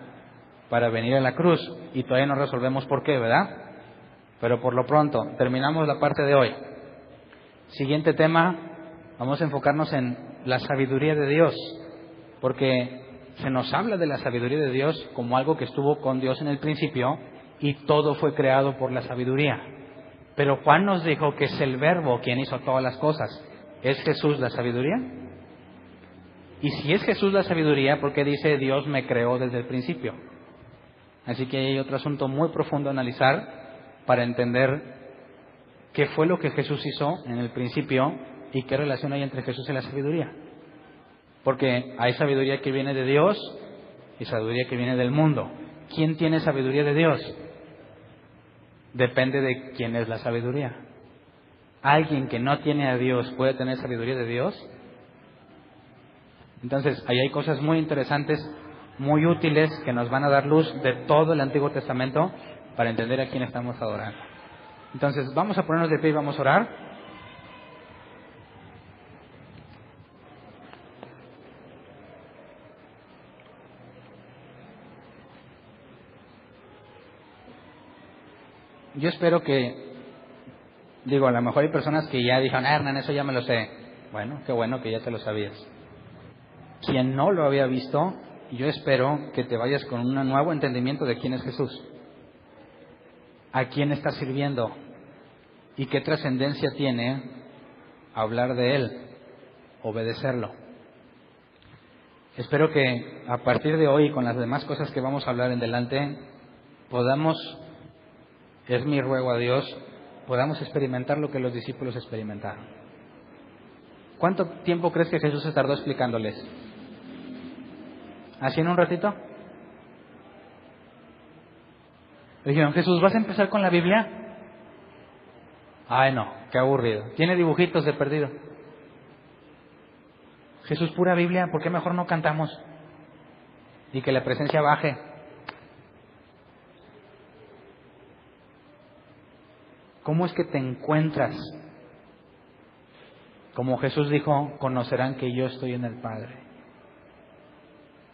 para venir a la cruz. Y todavía no resolvemos por qué, ¿verdad? Pero por lo pronto, terminamos la parte de hoy. Siguiente tema, vamos a enfocarnos en la sabiduría de Dios, porque se nos habla de la sabiduría de Dios como algo que estuvo con Dios en el principio y todo fue creado por la sabiduría. Pero Juan nos dijo que es el Verbo quien hizo todas las cosas. ¿Es Jesús la sabiduría? Y si es Jesús la sabiduría, ¿por qué dice Dios me creó desde el principio? Así que hay otro asunto muy profundo a analizar para entender qué fue lo que Jesús hizo en el principio y qué relación hay entre Jesús y la sabiduría. Porque hay sabiduría que viene de Dios y sabiduría que viene del mundo. ¿Quién tiene sabiduría de Dios? Depende de quién es la sabiduría. ¿Alguien que no tiene a Dios puede tener sabiduría de Dios? Entonces, ahí hay cosas muy interesantes, muy útiles, que nos van a dar luz de todo el Antiguo Testamento para entender a quién estamos adorando. Entonces, vamos a ponernos de pie y vamos a orar. Yo espero que, a lo mejor hay personas que ya dijeron, Hernán, eso ya me lo sé. Bueno, qué bueno que ya te lo sabías. Quien no lo había visto, yo espero que te vayas con un nuevo entendimiento de quién es Jesús, a quién está sirviendo y qué trascendencia tiene hablar de Él, obedecerlo. Espero que a partir de hoy, con las demás cosas que vamos a hablar en delante, podamos, es mi ruego a Dios, podamos experimentar lo que los discípulos experimentaron. ¿Cuánto tiempo crees que Jesús se tardó explicándoles? ¿Así en un ratito? Le dijeron, Jesús, ¿vas a empezar con la Biblia? Ay, no, qué aburrido. Tiene dibujitos de perdido. Jesús, pura Biblia, ¿por qué mejor no cantamos? Y que la presencia baje. ¿Cómo es que te encuentras? Como Jesús dijo, conocerán que yo estoy en el Padre.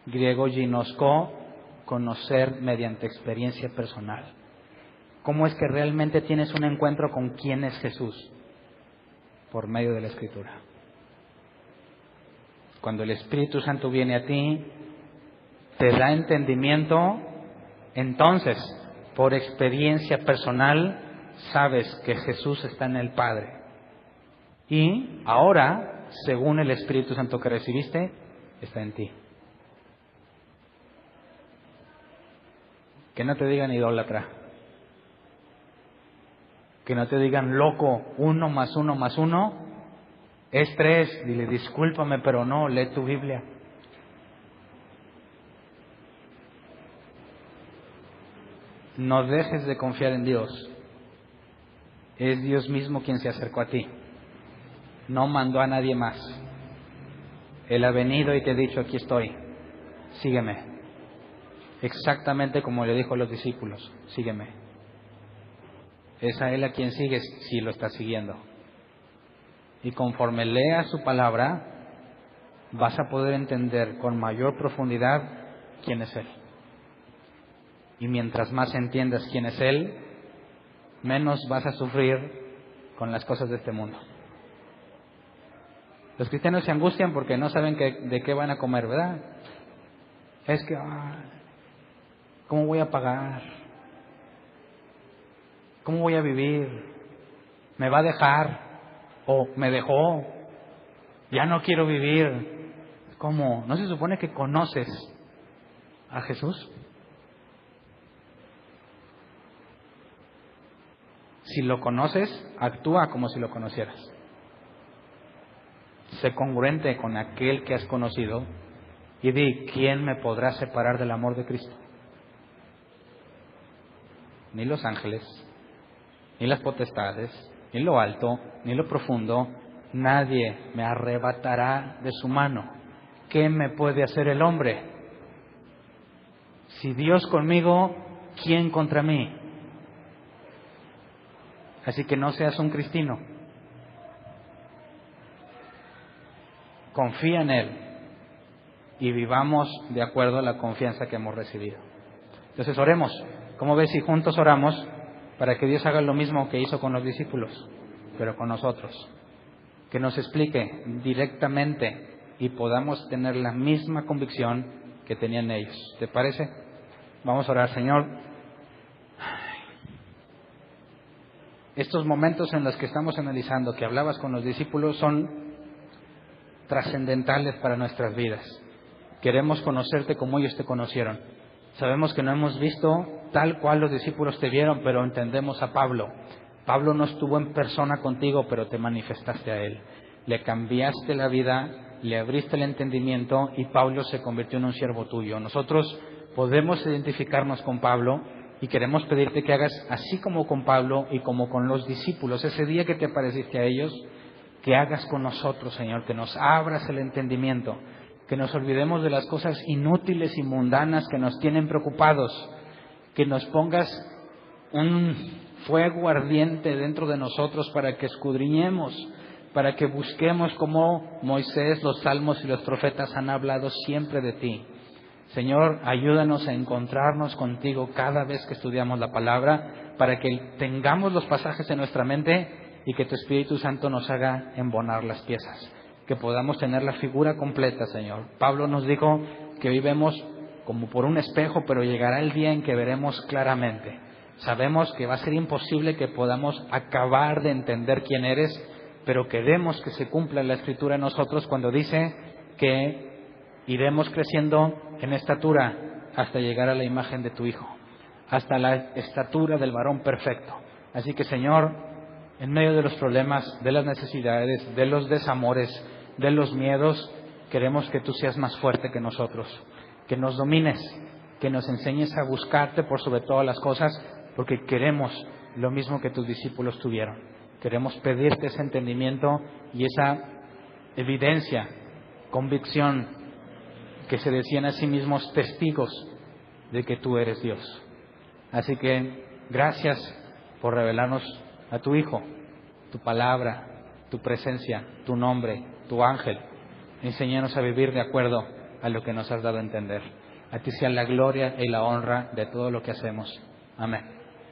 Griego ginosko, conocer mediante experiencia personal. ¿Cómo es que realmente tienes un encuentro con quién es Jesús? Por medio de la Escritura. Cuando el Espíritu Santo viene a ti, te da entendimiento, entonces, por experiencia personal, sabes que Jesús está en el Padre. Y ahora, según el Espíritu Santo que recibiste, está en ti. Que no te digan idólatra. Que no te digan loco, 1 más 1 más 1 es 3. Dile, discúlpame, pero no, lee tu Biblia. No dejes de confiar en Dios. Es Dios mismo quien se acercó a ti. No mandó a nadie más. Él ha venido y te ha dicho, aquí estoy, sígueme. Exactamente como le dijo a los discípulos, sígueme. Es a Él a quien sigues si lo estás siguiendo. Y conforme leas su palabra, vas a poder entender con mayor profundidad quién es Él. Y mientras más entiendas quién es Él, menos vas a sufrir con las cosas de este mundo. Los cristianos se angustian porque no saben de qué van a comer, ¿verdad? Es que, ¿cómo voy a pagar? ¿Cómo voy a vivir? ¿Me va a dejar? ¿O me dejó? Ya no quiero vivir. ¿Cómo? ¿No se supone que conoces a Jesús? Si lo conoces, actúa como si lo conocieras. Sé congruente con aquel que has conocido y di, ¿quién me podrá separar del amor de Cristo? Ni los ángeles, ni las potestades, ni lo alto, ni lo profundo, nadie me arrebatará de su mano. ¿Qué me puede hacer el hombre? Si Dios conmigo, ¿quién contra mí? Así que no seas un cristino. Confía en Él y vivamos de acuerdo a la confianza que hemos recibido. Entonces oremos. ¿Cómo ves si juntos oramos para que Dios haga lo mismo que hizo con los discípulos, pero con nosotros? Que nos explique directamente y podamos tener la misma convicción que tenían ellos. ¿Te parece? Vamos a orar, Señor. Estos momentos en los que estamos analizando, que hablabas con los discípulos, son trascendentales para nuestras vidas. Queremos conocerte como ellos te conocieron. Sabemos que no hemos visto tal cual los discípulos te vieron, pero entendemos a Pablo. Pablo no estuvo en persona contigo, pero te manifestaste a él. Le cambiaste la vida, le abriste el entendimiento y Pablo se convirtió en un siervo tuyo. Nosotros podemos identificarnos con Pablo y queremos pedirte que hagas así como con Pablo y como con los discípulos. Ese día que te apareciste a ellos, que hagas con nosotros, Señor, que nos abras el entendimiento, que nos olvidemos de las cosas inútiles y mundanas que nos tienen preocupados, que nos pongas un fuego ardiente dentro de nosotros para que escudriñemos, para que busquemos como Moisés, los salmos y los profetas han hablado siempre de ti. Señor, ayúdanos a encontrarnos contigo cada vez que estudiamos la palabra, para que tengamos los pasajes en nuestra mente y que tu Espíritu Santo nos haga embonar las piezas, que podamos tener la figura completa, Señor. Pablo nos dijo que hoy vemos como por un espejo, pero llegará el día en que veremos claramente. Sabemos que va a ser imposible que podamos acabar de entender quién eres, pero queremos que se cumpla la Escritura en nosotros cuando dice que iremos creciendo en estatura hasta llegar a la imagen de tu Hijo, hasta la estatura del varón perfecto. Así que, Señor, en medio de los problemas, de las necesidades, de los desamores, de los miedos, queremos que tú seas más fuerte que nosotros, que nos domines, que nos enseñes a buscarte por sobre todas las cosas, porque queremos lo mismo que tus discípulos tuvieron. Queremos pedirte ese entendimiento y esa evidencia, convicción, que se decían a sí mismos testigos de que tú eres Dios. Así que gracias por revelarnos a tu Hijo, tu palabra, tu presencia, tu nombre, tu ángel. Enséñanos a vivir de acuerdo a lo que nos has dado a entender. A ti sea la gloria y la honra de todo lo que hacemos. Amén.